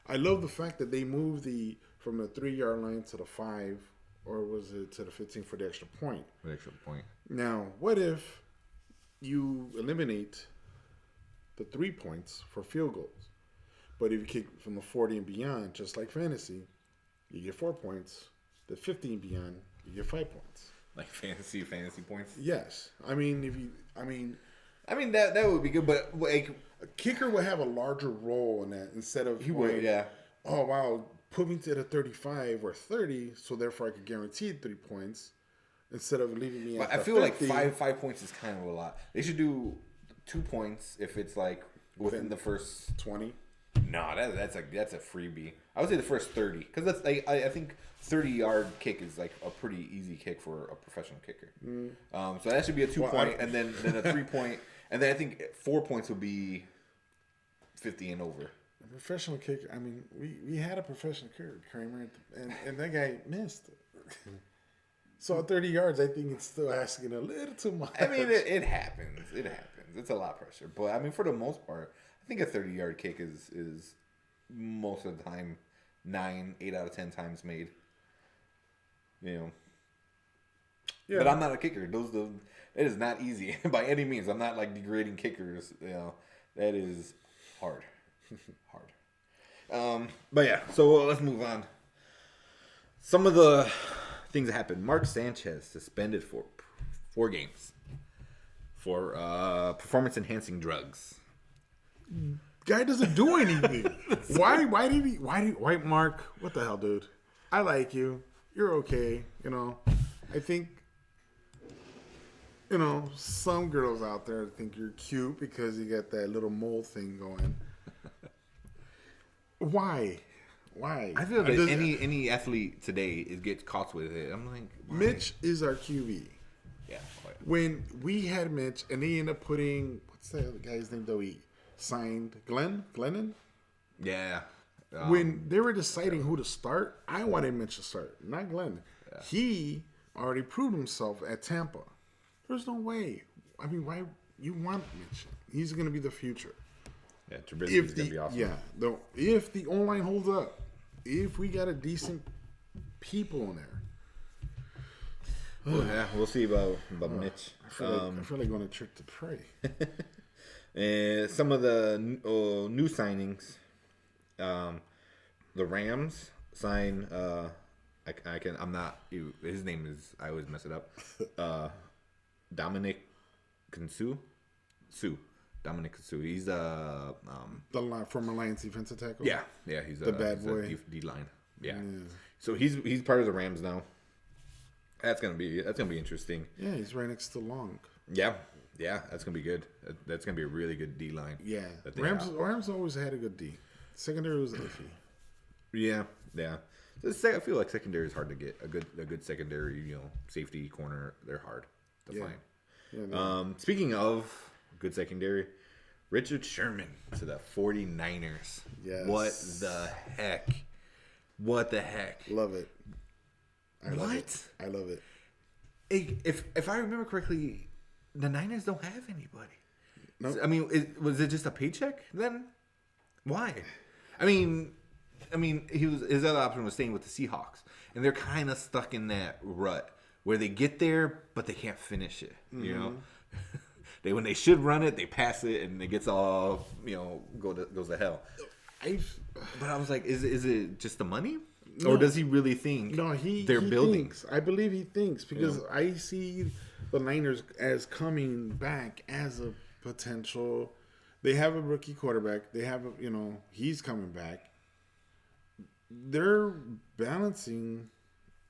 [SPEAKER 3] I love the fact that they moved from the 3-yard line to the 5, or was it to the 15 for the extra point?
[SPEAKER 2] The extra point.
[SPEAKER 3] Now, what if you eliminate the 3 points for field goals, but if you kick from the 40 and beyond, just like fantasy, you get 4 points. The 15 beyond, you get 5 points.
[SPEAKER 2] Like fantasy points.
[SPEAKER 3] Yes, I mean
[SPEAKER 2] that would be good, but like
[SPEAKER 3] a kicker would have a larger role in that instead of
[SPEAKER 2] he would, yeah.
[SPEAKER 3] Oh wow, put me to the 35 or 30, so therefore I could guarantee 3 points instead of leaving me.
[SPEAKER 2] But I feel 50. Like 5 points is kind of a lot. They should do 2 points if it's like within the first
[SPEAKER 3] 20.
[SPEAKER 2] No, that's a freebie. I would say the first 30, because that's I think 30-yard kick is like a pretty easy kick for a professional kicker. So that should be a 2 point, and then a 3 point, and then I think 4 points would be 50 and over.
[SPEAKER 3] A professional kicker. I mean, we had a professional kicker, Kramer, and that guy missed. So at 30 yards, I think it's still asking a little too much.
[SPEAKER 2] I mean, it happens. It happens. It's a lot of pressure, but I mean, for the most part, I think a 30-yard kick is most of the time 8 out of 10 times made. Yeah. But I'm not a kicker. It is not easy by any means. I'm not like degrading kickers. That is hard. But yeah. So let's move on. Some of the things that happened. Mark Sanchez suspended for 4 games for performance-enhancing drugs.
[SPEAKER 3] Guy doesn't do anything. Why Mark? What the hell, dude? I like you. You're okay. I think, some girls out there think you're cute because you got that little mole thing going. Why?
[SPEAKER 2] I feel that any athlete today gets caught with it. I'm like, why?
[SPEAKER 3] Mitch is our QB.
[SPEAKER 2] Yeah.
[SPEAKER 3] When we had Mitch and they ended up putting, what's that other guy's name though? He signed Glennon?
[SPEAKER 2] Yeah.
[SPEAKER 3] When they were deciding who to start, I wanted Mitch to start, not Glenn. Yeah. He already proved himself at Tampa. There's no way. I mean, why you want Mitch? He's going to be the future.
[SPEAKER 2] Yeah, Trubisky's going to be awesome.
[SPEAKER 3] Yeah, if the O-line holds up, if we got a decent people in there.
[SPEAKER 2] Well, yeah, we'll see about Mitch.
[SPEAKER 3] I feel like going to church to pray.
[SPEAKER 2] And some of the new signings, the Rams sign. His name is. I always mess it up. Dominic Kinsu. Dominic Kinsu. He's the
[SPEAKER 3] former Lions defensive tackle.
[SPEAKER 2] Yeah. He's
[SPEAKER 3] the bad boy.
[SPEAKER 2] D line. Yeah. So he's part of the Rams now. That's gonna be interesting.
[SPEAKER 3] Yeah, he's right next to Long.
[SPEAKER 2] Yeah, that's gonna be good. That's gonna be a really good D line.
[SPEAKER 3] Yeah,
[SPEAKER 2] that they
[SPEAKER 3] Rams always had a good D. Secondary was iffy.
[SPEAKER 2] Yeah. I feel like secondary is hard to get. A good secondary, safety corner, they're hard to find.
[SPEAKER 3] Yeah,
[SPEAKER 2] Speaking of good secondary, Richard Sherman to the 49ers.
[SPEAKER 3] Yes.
[SPEAKER 2] What the heck?
[SPEAKER 3] Love it. I love it.
[SPEAKER 2] If I remember correctly, the Niners don't have anybody.
[SPEAKER 3] Nope.
[SPEAKER 2] I mean, was it just a paycheck then? Why? I mean, his other option was staying with the Seahawks, and they're kind of stuck in that rut where they get there but they can't finish it. When they should run it, they pass it, and it gets all goes to hell. But I was like, is it just the money, or does he really think?
[SPEAKER 3] No,
[SPEAKER 2] they're building.
[SPEAKER 3] Thinks. I believe he thinks because I see the Niners as coming back as a potential. They have a rookie quarterback. They have he's coming back. They're balancing.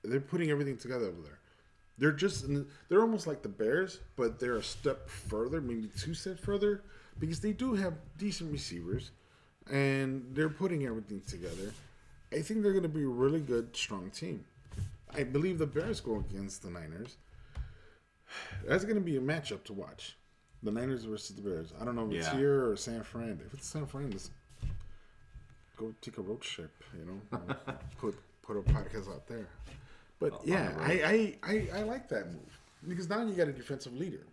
[SPEAKER 3] They're putting everything together over there. They're almost like the Bears, but they're a step further, maybe 2 steps further, because they do have decent receivers, and they're putting everything together. I think they're going to be a really good, strong team. I believe the Bears go against the Niners. That's going to be a matchup to watch. The Niners versus the Bears. I don't know if it's here or San Fran. If it's San Fran, let's go take a road trip, put a podcast out there. But I like that move because now you got a defensive leader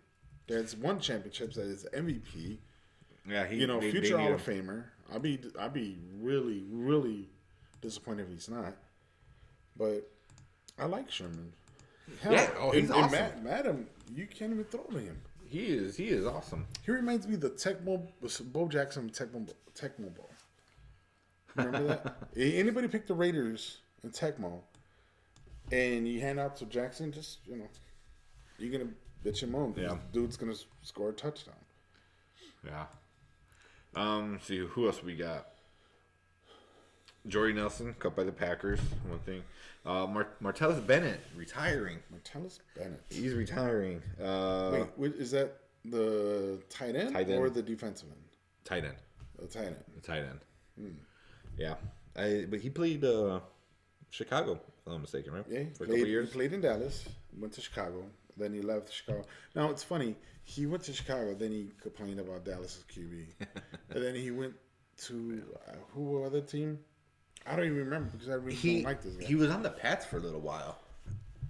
[SPEAKER 3] that's won championships, that is MVP.
[SPEAKER 2] Yeah,
[SPEAKER 3] future Hall of Famer. I'd be really, really disappointed if he's not. But I like Sherman. Hell,
[SPEAKER 2] he's awesome.
[SPEAKER 3] Madam, you can't even throw to him.
[SPEAKER 2] He is awesome.
[SPEAKER 3] He reminds me of the Bo Jackson Tecmo Bowl. Remember that? Anybody pick the Raiders in Tecmo, and you hand out to Jackson, just you're gonna bitch him on. Yeah, dude's gonna score a touchdown.
[SPEAKER 2] Yeah. See who else we got. Jordy Nelson, cut by the Packers. One thing. Martellus Bennett retiring.
[SPEAKER 3] Martellus Bennett.
[SPEAKER 2] He's retiring.
[SPEAKER 3] Wait, is that the tight end or the defensive end?
[SPEAKER 2] Tight end.
[SPEAKER 3] The tight end.
[SPEAKER 2] The tight end. Yeah. But he played Chicago, if I'm not mistaken, right?
[SPEAKER 3] Yeah.
[SPEAKER 2] For a couple of years.
[SPEAKER 3] He played in Dallas, went to Chicago, then he left Chicago. Now, it's funny. He went to Chicago, then he complained about Dallas's QB. And then he went to who other team? I don't even remember because I really don't like this guy.
[SPEAKER 2] He was on the Pats for a little while,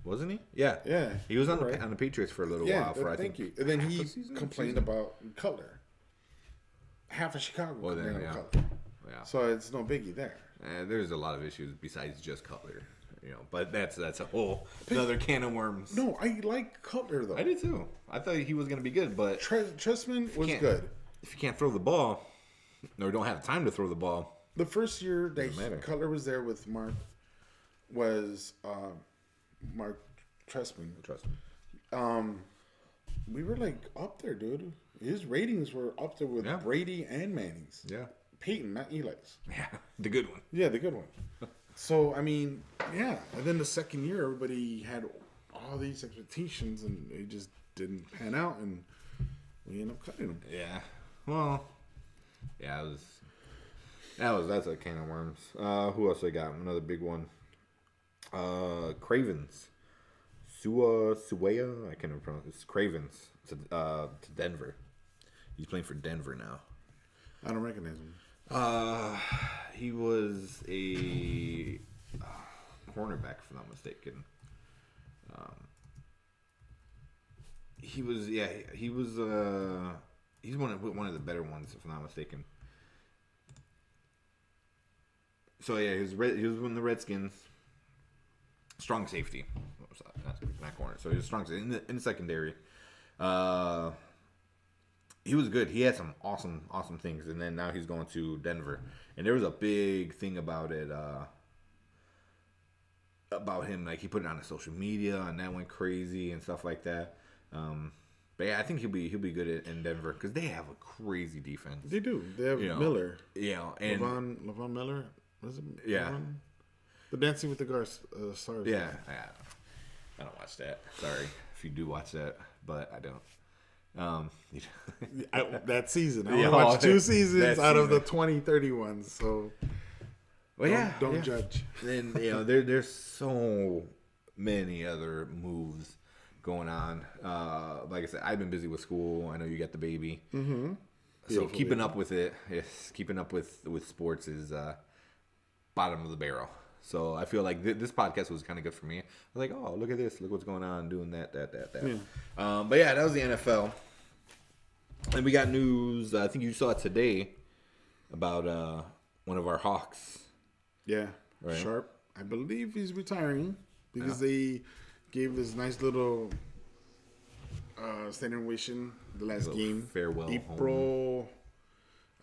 [SPEAKER 2] wasn't he? Yeah.
[SPEAKER 3] Yeah.
[SPEAKER 2] He was on the Patriots for a little while.
[SPEAKER 3] Thank you. And then he complained about Cutler. Half of Chicago complained about Cutler. Yeah. So it's no biggie there.
[SPEAKER 2] There's a lot of issues besides just Cutler, but that's a whole another can of worms.
[SPEAKER 3] No, I like Cutler though.
[SPEAKER 2] I did too. I thought he was going to be good, but
[SPEAKER 3] Trestman was good.
[SPEAKER 2] If you can't throw the ball, or don't have time to throw the ball.
[SPEAKER 3] The first year that Cutler was there with Mark was Mark Trestman. We were like up there, dude. His ratings were up there with Brady and Manning's.
[SPEAKER 2] Yeah.
[SPEAKER 3] Peyton, not Eli's.
[SPEAKER 2] Yeah, the good one.
[SPEAKER 3] Yeah, the good one. So, I mean, yeah. And then the second year, everybody had all these expectations, and it just didn't pan out, and we ended up cutting them.
[SPEAKER 2] Yeah. Well, yeah, that's a can of worms. Who else I got? Another big one. Cravens. Sueya? I can't even pronounce it. It's Cravens to Denver. He's playing for Denver now.
[SPEAKER 3] I don't recognize him.
[SPEAKER 2] He was a cornerback, if I'm not mistaken. He was he's one of the better ones, if I'm not mistaken. So yeah, he was with the Redskins. Strong safety, not corner. So he was strong in the secondary. He was good. He had some awesome things, and then now he's going to Denver. And there was a big thing about it, about him. Like he put it on his social media, and that went crazy and stuff like that. But yeah, I think he'll be good in Denver because they have a crazy defense.
[SPEAKER 3] They do. They have Miller.
[SPEAKER 2] Yeah, and
[SPEAKER 3] Levon Miller. Was it?
[SPEAKER 2] Yeah.
[SPEAKER 3] Levon? The Dancing with the Stars.
[SPEAKER 2] Yeah. I don't watch that. Sorry if you do watch that, but I don't.
[SPEAKER 3] That season. I
[SPEAKER 2] Yeah,
[SPEAKER 3] only watched 2 seasons
[SPEAKER 2] that
[SPEAKER 3] out of the
[SPEAKER 2] season.
[SPEAKER 3] 20, 30 ones. So
[SPEAKER 2] Well,
[SPEAKER 3] don't judge.
[SPEAKER 2] And there's so many other moves going on. Like I said, I've been busy with school. I know you got the baby. Mm-hmm. So
[SPEAKER 3] Beautiful
[SPEAKER 2] keeping
[SPEAKER 3] baby.
[SPEAKER 2] up with it, keeping up with sports is bottom of the barrel. So I feel like this podcast was kind of good for me. I was like, oh, look at this. Look what's going on. Doing that.
[SPEAKER 3] Yeah.
[SPEAKER 2] But yeah, that was the NFL. And we got news. I think you saw it today about one of our Hawks.
[SPEAKER 3] Yeah.
[SPEAKER 2] Right.
[SPEAKER 3] Sharp. I believe he's retiring because they gave this nice little standing ovation the last game.
[SPEAKER 2] Farewell
[SPEAKER 3] April.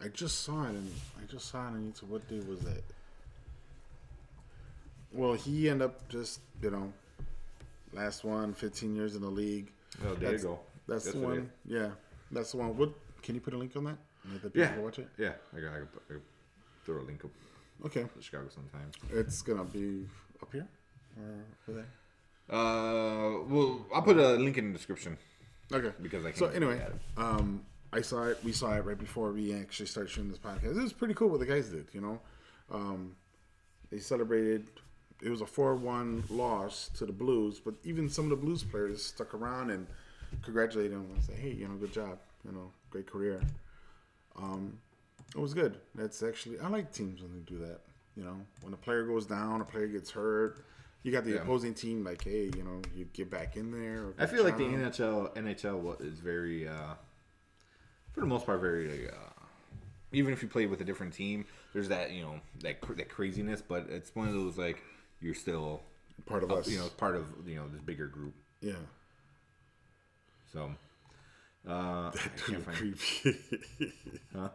[SPEAKER 3] Home. I just saw it on YouTube. What day was that? Well, he ended up just, last one, 15 years in the league.
[SPEAKER 2] Oh, there you go.
[SPEAKER 3] That's the one. Yeah, that's the one. What? Can you put a link on that? Let the
[SPEAKER 2] Yeah.
[SPEAKER 3] people watch it?
[SPEAKER 2] Yeah. I can throw a link up
[SPEAKER 3] Okay.
[SPEAKER 2] to Chicago sometime.
[SPEAKER 3] It's going to be up here or over there?
[SPEAKER 2] Well, I'll put a link in the description.
[SPEAKER 3] Okay.
[SPEAKER 2] Because I can't.
[SPEAKER 3] So anyway,
[SPEAKER 2] add it.
[SPEAKER 3] I saw it. We saw it right before we actually started shooting this podcast. It was pretty cool what the guys did. They celebrated. It was a 4-1 loss to the Blues, but even some of the Blues players stuck around and congratulated him and say, "Hey, good job. Great career." It was good. That's actually I like teams when they do that. When a player goes down, a player gets hurt. You got the opposing team like, hey, you get back in there.
[SPEAKER 2] I feel like the NHL is very, for the most part, very. Even if you play with a different team, there's that that craziness, but it's one of those like you're still
[SPEAKER 3] part of us.
[SPEAKER 2] Part of this bigger group.
[SPEAKER 3] Yeah.
[SPEAKER 2] So. I can't find.
[SPEAKER 3] Creepy.
[SPEAKER 2] Huh?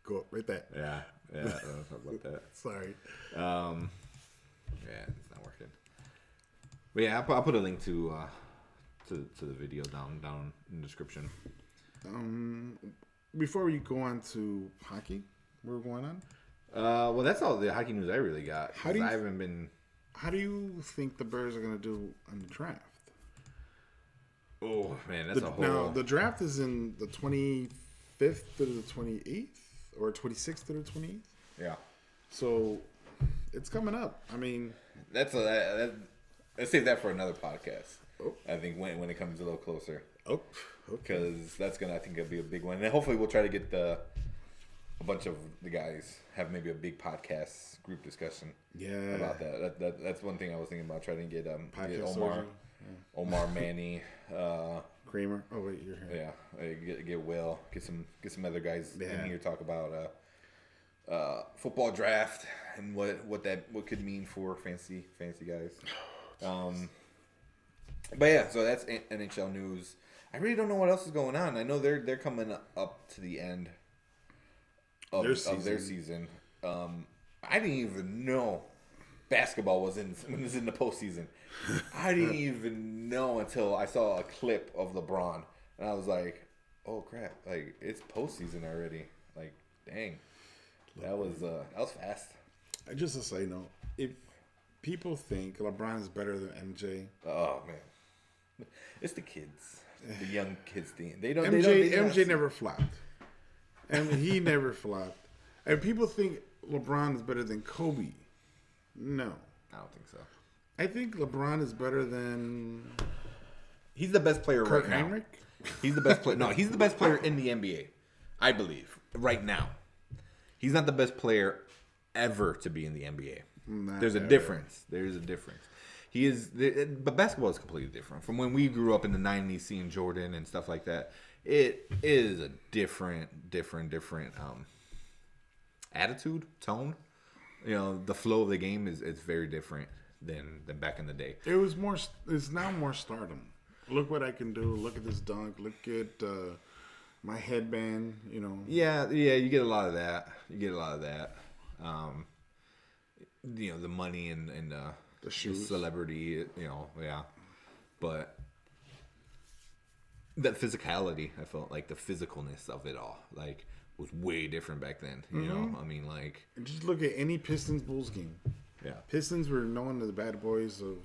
[SPEAKER 3] Go up right there.
[SPEAKER 2] Yeah. Don't talk about that.
[SPEAKER 3] Sorry.
[SPEAKER 2] Yeah, it's not working. But yeah, I'll put a link to the video down in the description.
[SPEAKER 3] Before we go on to hockey, we're going on.
[SPEAKER 2] Well, that's all the hockey news I really got.
[SPEAKER 3] How do you-
[SPEAKER 2] I haven't been.
[SPEAKER 3] How do you think the Bears are going to do in the draft?
[SPEAKER 2] Oh man, that's a whole.
[SPEAKER 3] Now the draft is in the 25th to the 28th, or 26th to the 28th.
[SPEAKER 2] Yeah,
[SPEAKER 3] So it's coming up. I mean,
[SPEAKER 2] let's save that for another podcast.
[SPEAKER 3] Oh.
[SPEAKER 2] I think when it comes a little closer,
[SPEAKER 3] okay.
[SPEAKER 2] because that's gonna I think it'll be a big one, and then hopefully we'll try to get a bunch of the guys have maybe a big podcast group discussion.
[SPEAKER 3] Yeah.
[SPEAKER 2] About that. That's one thing I was thinking about trying to get
[SPEAKER 3] Podcast
[SPEAKER 2] Omar,
[SPEAKER 3] orgy.
[SPEAKER 2] Omar Manny,
[SPEAKER 3] Kramer. Oh wait, you're here.
[SPEAKER 2] yeah, get Will, get some other guys
[SPEAKER 3] Yeah.
[SPEAKER 2] in here to talk about football draft and what could mean for fancy guys. But yeah, so that's NHL news. I really don't know what else is going on. I know they're coming up to the end of their season. I didn't even know basketball was in the postseason. I didn't even know until I saw a clip of LeBron, and I was like, "Oh crap! Like it's postseason already! Like dang, that was fast."
[SPEAKER 3] Just to say, if people think LeBron is better than MJ,
[SPEAKER 2] Oh man, it's the kids, the young kids thing. They don't.
[SPEAKER 3] MJ never flopped. He never flopped. And people think LeBron is better than Kobe. No.
[SPEAKER 2] I don't think so.
[SPEAKER 3] I think LeBron is better than
[SPEAKER 2] He's the best player
[SPEAKER 3] Kirk
[SPEAKER 2] right now.
[SPEAKER 3] Heinrich.
[SPEAKER 2] He's the best player. No, he's the best player in the NBA, I believe, right now. He's not the best player ever to be in the NBA. There's a difference. There's a difference. He is, but basketball is completely different from when we grew up in the '90s, seeing Jordan and stuff like that. It is a different attitude, tone. The flow of the game is very different than back in the day.
[SPEAKER 3] It's now more stardom. Look what I can do. Look at this dunk. Look at my headband.
[SPEAKER 2] Yeah, you get a lot of that. The money and
[SPEAKER 3] The shoes.
[SPEAKER 2] celebrity. Yeah, but that physicality, I felt like the physicalness of it all, like, was way different back then. I mean, like,
[SPEAKER 3] And just look at any Pistons Bulls game.
[SPEAKER 2] yeah,
[SPEAKER 3] Pistons were known as the bad boys of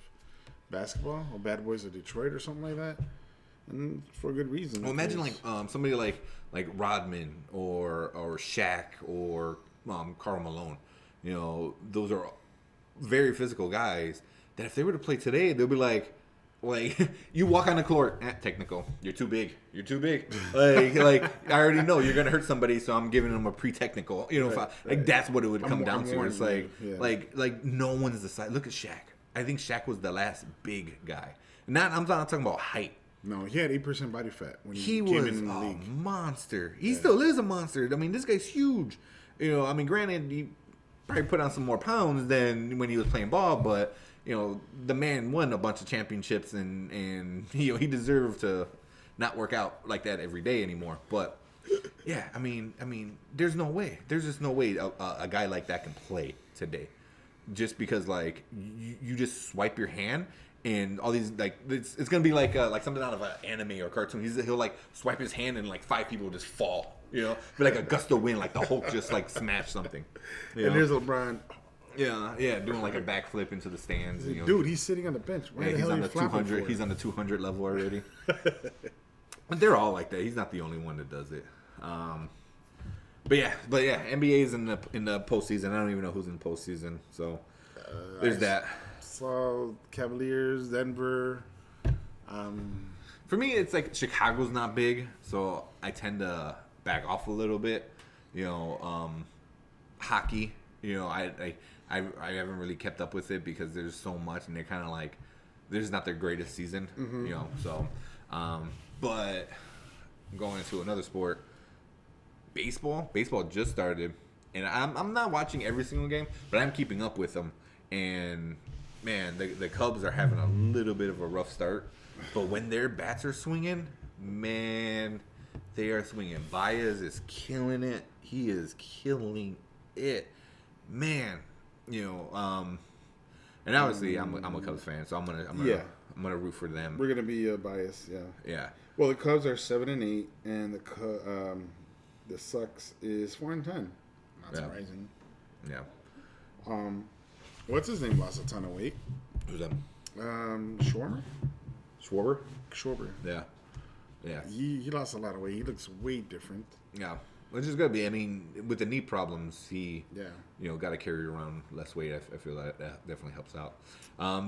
[SPEAKER 3] basketball or Bad Boys of Detroit or something like that, and for good reason.
[SPEAKER 2] Well, imagine like somebody like Rodman or Shaq or Karl Malone. You know, those are very physical guys that if they were to play today, they'll be like you walk on the court, technical. You're too big. Like I already know you're gonna hurt somebody, so I'm giving them a pre-technical. You know, like that's what it would come down to. It's like no one's the size. Look at Shaq. I think Shaq was the last big guy. I'm not talking about height.
[SPEAKER 3] No, he had 8% body fat when
[SPEAKER 2] He
[SPEAKER 3] came
[SPEAKER 2] was
[SPEAKER 3] in the
[SPEAKER 2] a
[SPEAKER 3] league.
[SPEAKER 2] monster. He still is a monster. I mean, this guy's huge. You know, I mean, granted, he probably put on some more pounds than when he was playing ball, but you know, the man won a bunch of championships, and you know, he deserved to not work out like that every day anymore. But yeah, I mean, there's no way. There's just no way a guy like that can play today, just because like you just swipe your hand. And all these like it's gonna be like something out of an anime or cartoon. He'll like swipe his hand and like 5 people just fall. You know, be like a gust of wind, like the Hulk just like smashed something.
[SPEAKER 3] And there's LeBron.
[SPEAKER 2] Yeah, doing like a backflip into the stands. You know.
[SPEAKER 3] Dude, he's sitting on the bench. Why the
[SPEAKER 2] he's
[SPEAKER 3] hell
[SPEAKER 2] on
[SPEAKER 3] are you
[SPEAKER 2] the
[SPEAKER 3] flapping
[SPEAKER 2] 200.
[SPEAKER 3] for?
[SPEAKER 2] He's on the 200 level already. But they're all like that. He's not the only one that does it. But yeah, NBA's in the postseason. I don't even know who's in the postseason. So there's that.
[SPEAKER 3] Saw Cavaliers, Denver.
[SPEAKER 2] For me, it's like Chicago's not big, so I tend to back off a little bit. You know, hockey. You know, I haven't really kept up with it because there's so much, and they're kind of like, there's not their greatest season.
[SPEAKER 3] Mm-hmm.
[SPEAKER 2] You know, so but going into another sport, baseball. Baseball just started, and I'm not watching every single game, but I'm keeping up with them. And man, the Cubs are having a little bit of a rough start, but when their bats are swinging, man, they are swinging. Baez is killing it. He is killing it, man. You know, and obviously I'm a Cubs fan, so I'm gonna root for them.
[SPEAKER 3] We're gonna be biased, yeah.
[SPEAKER 2] Yeah.
[SPEAKER 3] Well, the Cubs are 7-8, and the Sox is 4-10. Not surprising.
[SPEAKER 2] Yeah.
[SPEAKER 3] What's his name? Lost a ton of weight.
[SPEAKER 2] Who's that?
[SPEAKER 3] Schwarber.
[SPEAKER 2] Schwarber. Yeah.
[SPEAKER 3] He lost a lot of weight. He looks way different.
[SPEAKER 2] Yeah. Which is good. I mean, with the knee problems, he got to carry around less weight. I feel that definitely helps out.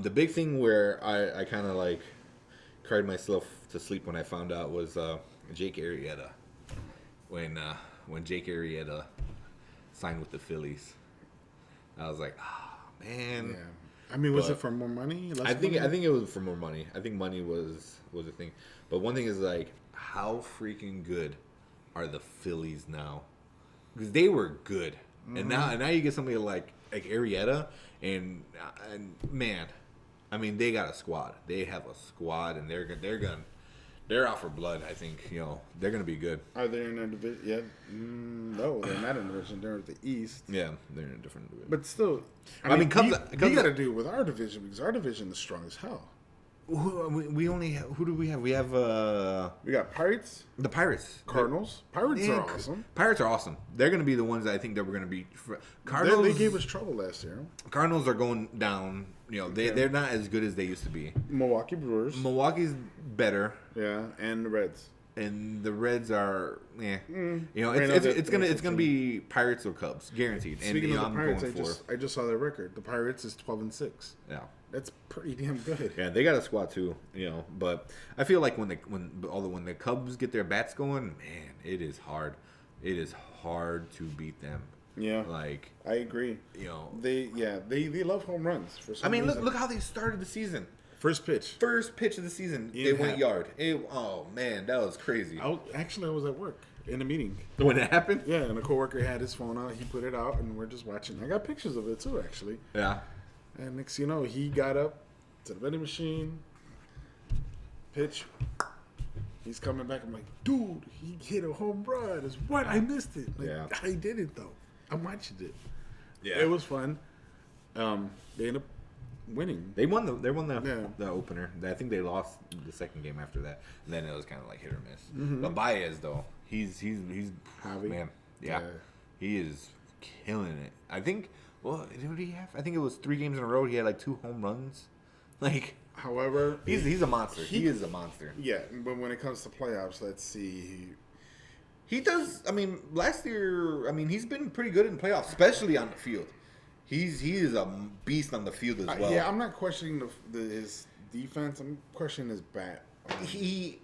[SPEAKER 2] The big thing where I kind of like cried myself to sleep when I found out was Jake Arrieta. When Jake Arrieta signed with the Phillies, I was like, man.
[SPEAKER 3] Yeah. I mean, was it for more money?
[SPEAKER 2] I think it was for more money. I think money was a thing. But one thing is like, how freaking good are the Phillies now? Because they were good, and now you get somebody like Arrieta, and man, I mean, they got a squad. They have a squad, and they're out for blood. I think they're gonna be good.
[SPEAKER 3] Are they in a division? Yeah, no, they're not in a division. They're at the East.
[SPEAKER 2] Yeah, they're in a different division.
[SPEAKER 3] But still,
[SPEAKER 2] I mean, Cubs
[SPEAKER 3] we got to do with our division because our division is strong as hell.
[SPEAKER 2] We only have, who do we have? We have
[SPEAKER 3] we got Pirates,
[SPEAKER 2] the Pirates,
[SPEAKER 3] Cardinals. Pirates are awesome.
[SPEAKER 2] Pirates are awesome. They're going to be the ones that I think that we're going to be. Cardinals.
[SPEAKER 3] They gave us trouble last year.
[SPEAKER 2] Cardinals are going down. They're not as good as they used to be.
[SPEAKER 3] Milwaukee Brewers.
[SPEAKER 2] Milwaukee's better.
[SPEAKER 3] Yeah, and the Reds.
[SPEAKER 2] And the Reds are, it's gonna be Pirates or Cubs, guaranteed.
[SPEAKER 3] Speaking
[SPEAKER 2] and
[SPEAKER 3] of the Pirates, I just saw their record. The Pirates is 12-6.
[SPEAKER 2] Yeah,
[SPEAKER 3] that's pretty damn good.
[SPEAKER 2] Yeah, they got a squad too, But I feel like when the Cubs get their bats going, man, it is hard. It is hard to beat them.
[SPEAKER 3] Yeah,
[SPEAKER 2] like
[SPEAKER 3] I agree. They love home runs. For some reason.
[SPEAKER 2] Look how they started the season.
[SPEAKER 3] First pitch
[SPEAKER 2] of the season, they went yard. Oh man, that was crazy.
[SPEAKER 3] I was at work in a meeting
[SPEAKER 2] when it happened.
[SPEAKER 3] Yeah, and a coworker had his phone out. He put it out, and we're just watching. I got pictures of it too, actually.
[SPEAKER 2] Yeah.
[SPEAKER 3] And next thing you know, he got up to the vending machine. Pitch. He's coming back. I'm like, dude, he hit a home run. It's what? I missed it. Like, I didn't though. I'm watching it. Yeah, it was fun. They ended up winning.
[SPEAKER 2] They won the opener. I think they lost the second game after that. And then it was kind of like hit or miss. Mm-hmm. But Baez though, he's
[SPEAKER 3] Javi.
[SPEAKER 2] Man. Yeah. He is killing it. I think. Well, what did he have? I think it was 3 games in a row. He had like 2 home runs. Like
[SPEAKER 3] However,
[SPEAKER 2] he's a monster. He is a monster.
[SPEAKER 3] Yeah, but when it comes to playoffs, let's see.
[SPEAKER 2] He does. I mean, last year, I mean, he's been pretty good in playoffs, especially on the field. He is a beast on the field as well.
[SPEAKER 3] Yeah, I'm not questioning his defense. I'm questioning his bat.
[SPEAKER 2] He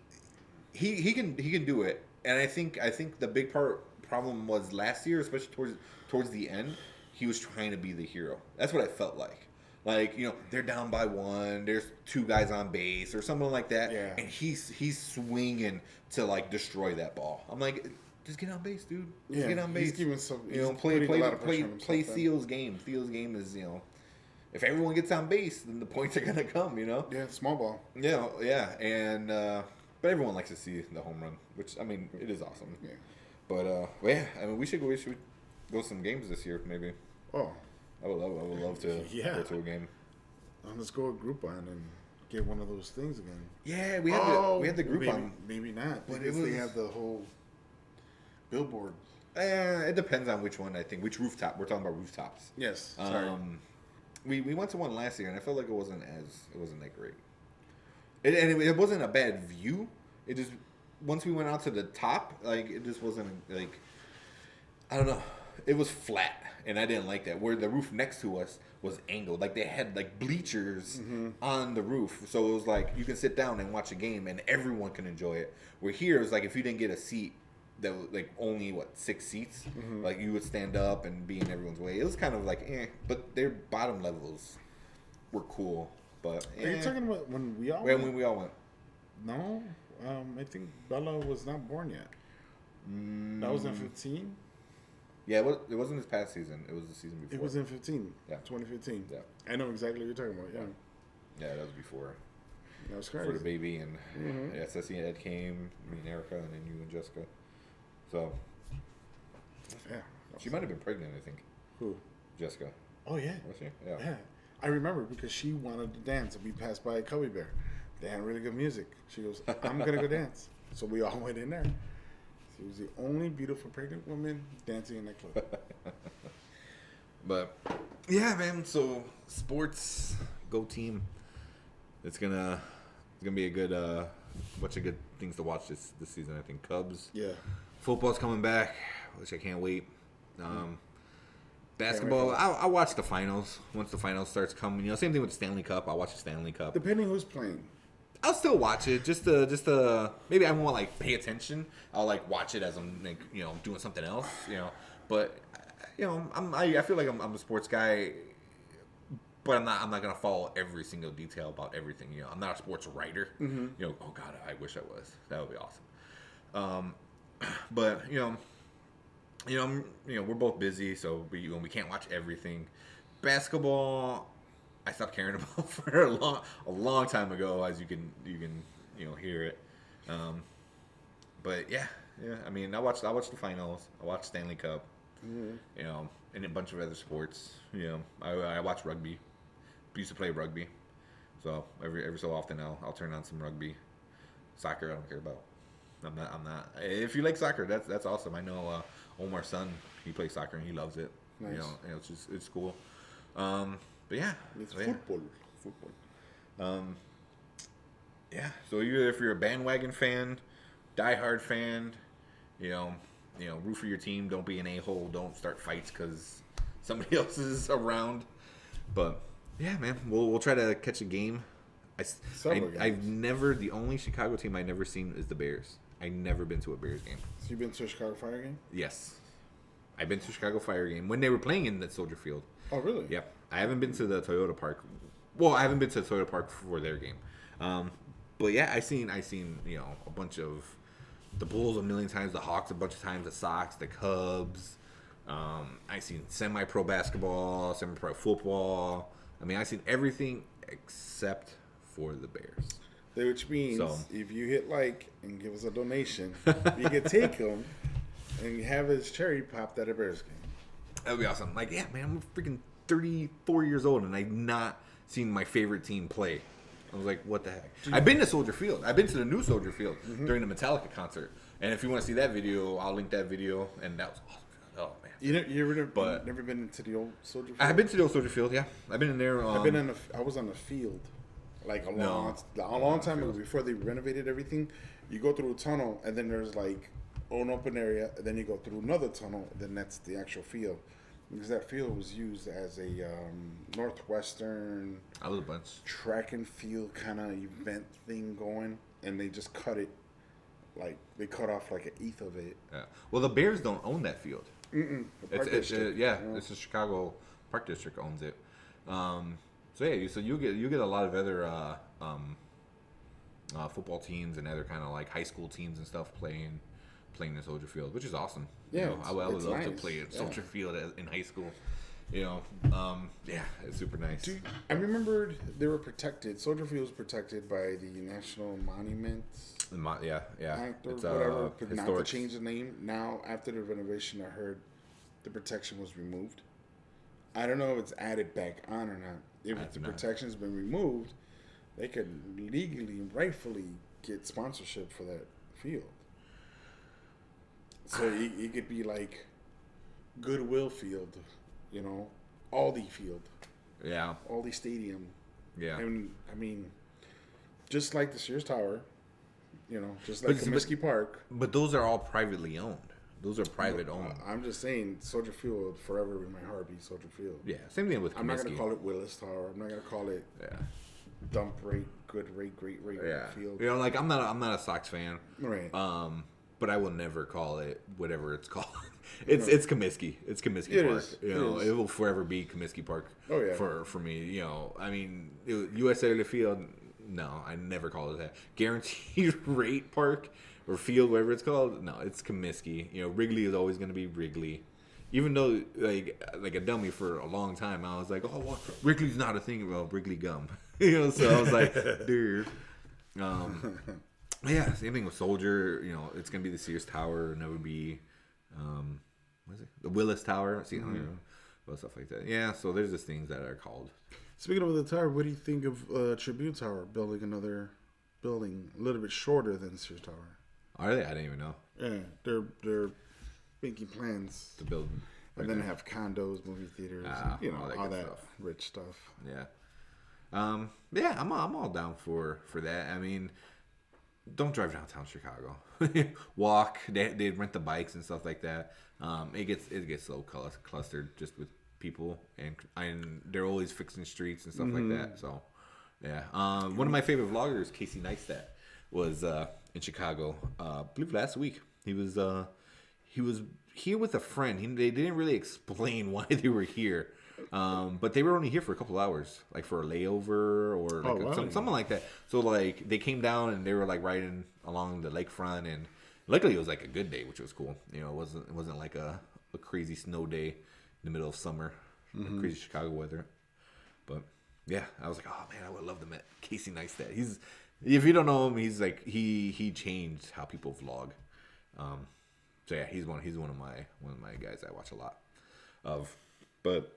[SPEAKER 2] can do it, and I think the big problem was last year, especially towards the end. He was trying to be the hero. That's what I felt like. Like, you know, they're down by 1. There's 2 guys on base or something like that.
[SPEAKER 3] Yeah.
[SPEAKER 2] And he's swinging to, like, destroy that ball. I'm like, just get on base, dude. Just get on base.
[SPEAKER 3] He's giving some.
[SPEAKER 2] You know, play Theo's game. Theo's game is, you know, if everyone gets on base, then the points are gonna come. You know.
[SPEAKER 3] Yeah, small ball.
[SPEAKER 2] Yeah, and but everyone likes to see the home run, which I mean, it is awesome.
[SPEAKER 3] Yeah.
[SPEAKER 2] But yeah, I mean, we should go some games this year, maybe.
[SPEAKER 3] Oh.
[SPEAKER 2] I would love to go to a game.
[SPEAKER 3] Let's go with Groupon and get one of those things again.
[SPEAKER 2] Yeah, we had the Groupon.
[SPEAKER 3] Maybe not,
[SPEAKER 2] But
[SPEAKER 3] because they have the whole billboard.
[SPEAKER 2] It depends on which one. I think which rooftop. We're talking about rooftops.
[SPEAKER 3] Yes. Sorry.
[SPEAKER 2] We went to one last year, and I felt like it wasn't that great. It wasn't a bad view. It just once we went out to the top, like it just wasn't like I don't know. It was flat, and I didn't like that. Where the roof next to us was angled, like they had like bleachers on the roof, so it was like you can sit down and watch a game, and everyone can enjoy it. Where here it's like if you didn't get a seat, that was like only 6 seats, like you would stand up and be in everyone's way. It was kind of like, but their bottom levels were cool. But
[SPEAKER 3] Are you talking about when we all
[SPEAKER 2] when we all went?
[SPEAKER 3] No, I think Bella was not born yet. That was in 15.
[SPEAKER 2] Yeah, it wasn't this past season. It was the season before.
[SPEAKER 3] It was in 15.
[SPEAKER 2] Yeah.
[SPEAKER 3] 2015.
[SPEAKER 2] Yeah.
[SPEAKER 3] I know exactly what you're talking about. Yeah.
[SPEAKER 2] Yeah, that was before.
[SPEAKER 3] That was crazy.
[SPEAKER 2] For the baby, and yeah, Ceci and Ed came, me and Erica, and then you and Jessica. So,
[SPEAKER 3] Yeah.
[SPEAKER 2] she might have been pregnant, I think.
[SPEAKER 3] Who?
[SPEAKER 2] Jessica.
[SPEAKER 3] Oh, yeah.
[SPEAKER 2] Was she? Yeah.
[SPEAKER 3] Yeah. I remember because she wanted to dance, and we passed by a Cubby Bear. They had really good music. She goes, I'm going to go dance. So we all went in there. She was the only beautiful pregnant woman dancing in that club.
[SPEAKER 2] But yeah, man. So sports, go team. It's gonna be a good bunch of good things to watch this season. I think Cubs.
[SPEAKER 3] Yeah.
[SPEAKER 2] Football's coming back, which I can't wait. Basketball, I'll watch the finals once the finals starts coming. You know, same thing with the Stanley Cup. I'll watch the Stanley Cup.
[SPEAKER 3] Depending who's playing.
[SPEAKER 2] I'll still watch it, just to maybe I won't like pay attention. I'll like watch it as I'm like, you know, doing something else, you know. But you know, I feel like I'm a sports guy, but I'm not gonna follow every single detail about everything. You know, I'm not a sports writer. You know, oh God, I wish I was. That would be awesome. But you know, we're both busy, so we can't watch everything. Basketball, I stopped caring about for a long time ago, as you can hear it. But yeah. I mean, I watched the finals. I watched Stanley Cup. You know, and a bunch of other sports. You know, I watch rugby. Used to play rugby, so every so often I'll turn on some rugby. Soccer, I don't care about. I'm not. If you like soccer, that's awesome. I know Omar's son. He plays soccer and he loves it.
[SPEAKER 3] Nice.
[SPEAKER 2] You know, it's cool. But yeah,
[SPEAKER 3] It's
[SPEAKER 2] yeah.
[SPEAKER 3] football.
[SPEAKER 2] Yeah. So if you're a bandwagon fan, diehard fan, you know, root for your team. Don't be an a-hole. Don't start fights because somebody else is around. But yeah, man, we'll try to catch a game. I've never. The only Chicago team I've never seen is the Bears. I've never been to a Bears game.
[SPEAKER 3] So you've been to a Chicago Fire game?
[SPEAKER 2] Yes, I've been to a Chicago Fire game when they were playing in the Soldier Field.
[SPEAKER 3] Oh, really?
[SPEAKER 2] Yep. I haven't been to the Toyota Park. Well, I haven't been to the Toyota Park for their game. But yeah, I seen you know, a bunch of the Bulls a million times, the Hawks a bunch of times, the Sox, the Cubs. I seen semi-pro basketball, semi-pro football. I mean, I seen everything except for the Bears.
[SPEAKER 3] Which means if you hit like and give us a donation, you can take them and have his cherry popped at a Bears game.
[SPEAKER 2] That would be awesome. Like, yeah, man, I'm freaking 34 years old and I've not seen my favorite team play. I was like, what the heck? I've been to Soldier Field. I've been to the new Soldier Field during the Metallica concert. And if you want to see that video, I'll link that video. And that was awesome. Oh, man.
[SPEAKER 3] You never been into the old Soldier Field?
[SPEAKER 2] I've been to the old Soldier Field, yeah. I've been in there.
[SPEAKER 3] I was on the field. Like a long time ago, before they renovated everything, you go through a tunnel, and then there's like an open area, and then you go through another tunnel, and then that's the actual field. Because that field was used as a Northwestern track and field kind of event thing going, and they just cut it, like they cut off like an eighth of it.
[SPEAKER 2] Yeah. Well, the Bears don't own that field. It's the Chicago Park District owns it. So you get a lot of other football teams and other kind of like high school teams and stuff playing in Soldier Field, which is awesome.
[SPEAKER 3] Yeah,
[SPEAKER 2] I would love
[SPEAKER 3] nice.
[SPEAKER 2] to play at Soldier Field in high school. It's super nice.
[SPEAKER 3] Dude, I remembered they were protected. Soldier Field was protected by the National Monuments Act or whatever. But not to change the name. Now, after the renovation, I heard the protection was removed. I don't know if it's added back on or not. If the protection's been removed, they could legally and rightfully get sponsorship for that field. So it could be like Goodwill Field, Aldi Field.
[SPEAKER 2] Yeah.
[SPEAKER 3] Aldi Stadium.
[SPEAKER 2] Yeah.
[SPEAKER 3] And I mean, just like the Sears Tower, just like Comiskey Park.
[SPEAKER 2] But those are all privately owned. Those are private owned.
[SPEAKER 3] I'm just saying, Soldier Field will forever in my heart be Soldier Field.
[SPEAKER 2] Yeah, same thing with Comiskey.
[SPEAKER 3] I'm not going to call it Willis Tower. I'm not going to call it Dump Rate, Good Rate, Great Rate Field.
[SPEAKER 2] I'm not a Sox fan.
[SPEAKER 3] Right.
[SPEAKER 2] But I will never call it whatever it's called. It's Comiskey. It's Comiskey Park. It will forever be Comiskey Park.
[SPEAKER 3] Oh yeah.
[SPEAKER 2] For me, I mean, US Cellular Field. No, I never call it that. Guaranteed Rate Park or Field, whatever it's called. No, it's Comiskey. Wrigley is always going to be Wrigley. Even though, like a dummy for a long time, I was like, oh, well, Wrigley's not a thing. Well, Wrigley gum. So I was like, dude. Yeah, same thing with Soldier. It's gonna be the Sears Tower, and that would be, what is it? The Willis Tower. See, stuff like that. Yeah, so there's just things that are called.
[SPEAKER 3] Speaking of the tower, what do you think of Tribune Tower building another building a little bit shorter than Sears Tower?
[SPEAKER 2] Are they? I didn't even know.
[SPEAKER 3] Yeah, they're making plans
[SPEAKER 2] to build,
[SPEAKER 3] and then have condos, movie theaters, all that stuff. Rich stuff.
[SPEAKER 2] Yeah. I'm all down for that. I mean, don't drive downtown Chicago. Walk. They rent the bikes and stuff like that. It gets so clustered just with people, and they're always fixing streets and stuff like that. So, yeah. One of my favorite vloggers, Casey Neistat, was in Chicago. I believe last week. He was here with a friend. They didn't really explain why they were here. But they were only here for a couple hours, like for a layover or something like that. So like they came down and they were like riding along the lakefront, and luckily it was like a good day, which was cool. It wasn't like a crazy snow day in the middle of summer, crazy Chicago weather. But yeah, I was like, oh man, I would love to meet Casey Neistat. If you don't know him, he's like he changed how people vlog. So yeah, he's one of my guys I watch a lot of. But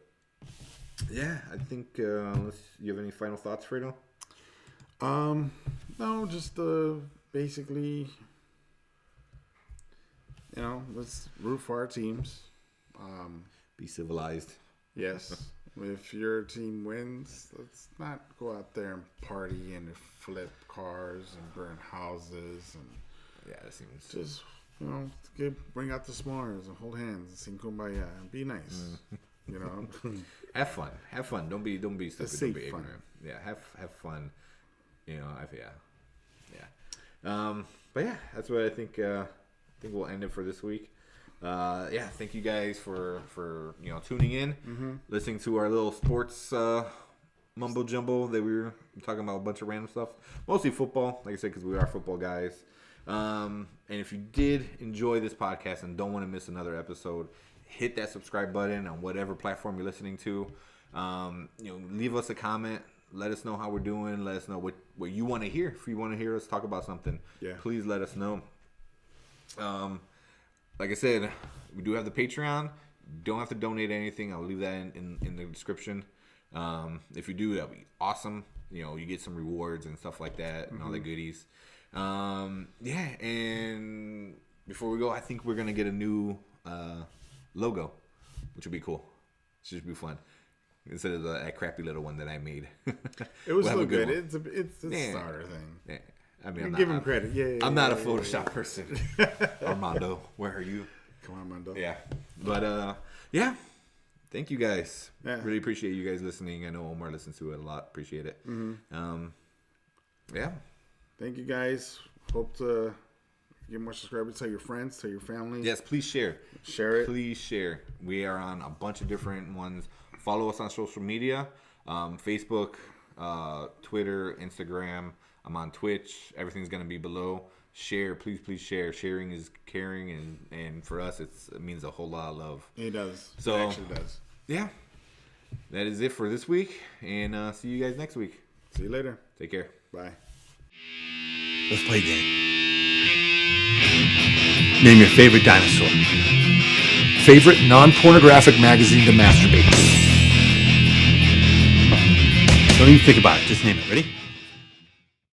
[SPEAKER 2] yeah, I think you have any final thoughts, Fredo?
[SPEAKER 3] No, just basically, let's root for our teams.
[SPEAKER 2] Be civilized.
[SPEAKER 3] Yes. If your team wins, let's not go out there and party and flip cars and burn houses and
[SPEAKER 2] that seems
[SPEAKER 3] just bring out the s'mores and hold hands and sing kumbaya and be nice.
[SPEAKER 2] Have fun. Don't be stupid. Don't be ignorant.
[SPEAKER 3] Fun.
[SPEAKER 2] Yeah, have fun. But yeah, that's what I think. I think we'll end it for this week. Thank you guys for tuning in, listening to our little sports mumbo jumbo that we were talking about, a bunch of random stuff, mostly football. Like I said, because we are football guys. And if you did enjoy this podcast and don't want to miss another episode, hit that subscribe button on whatever platform you're listening to. Leave us a comment. Let us know how we're doing. Let us know what you want to hear. If you want to hear us talk about something, please let us know. Like I said, we do have the Patreon. You don't have to donate anything. I'll leave that in the description. If you do, that'll be awesome. You get some rewards and stuff like that and all the goodies. And before we go, I think we're going to get a new logo, which would be cool. It should be fun. instead of that crappy little one that I made.
[SPEAKER 3] It was
[SPEAKER 2] We'll have
[SPEAKER 3] so
[SPEAKER 2] a
[SPEAKER 3] good.
[SPEAKER 2] one.
[SPEAKER 3] It's a
[SPEAKER 2] Yeah.
[SPEAKER 3] starter thing.
[SPEAKER 2] Yeah. I mean,
[SPEAKER 3] Give him credit. Yeah,
[SPEAKER 2] I'm not a Photoshop person. Armando, where are you?
[SPEAKER 3] Come on, Mando.
[SPEAKER 2] Yeah. But, yeah. Thank you guys.
[SPEAKER 3] Yeah.
[SPEAKER 2] Really appreciate you guys listening. I know Omar listens to it a lot. Appreciate it.
[SPEAKER 3] Mm-hmm.
[SPEAKER 2] Yeah.
[SPEAKER 3] Thank you guys. Hope to get more subscribers. Tell your friends. Tell your family.
[SPEAKER 2] Yes, please share.
[SPEAKER 3] Share it.
[SPEAKER 2] Please share. We are on a bunch of different ones. Follow us on social media. Facebook, Twitter, Instagram. I'm on Twitch. Everything's going to be below. Share. Please share. Sharing is caring. And for us, it means a whole lot of love.
[SPEAKER 3] It does.
[SPEAKER 2] So,
[SPEAKER 3] It actually does.
[SPEAKER 2] Yeah. That is it for this week. And see you guys next week.
[SPEAKER 3] See you later.
[SPEAKER 2] Take care.
[SPEAKER 3] Bye.
[SPEAKER 4] Let's play a game. Name your favorite dinosaur.
[SPEAKER 1] Favorite non-pornographic magazine to masturbate to.
[SPEAKER 4] Don't even think about it. Just name it. Ready?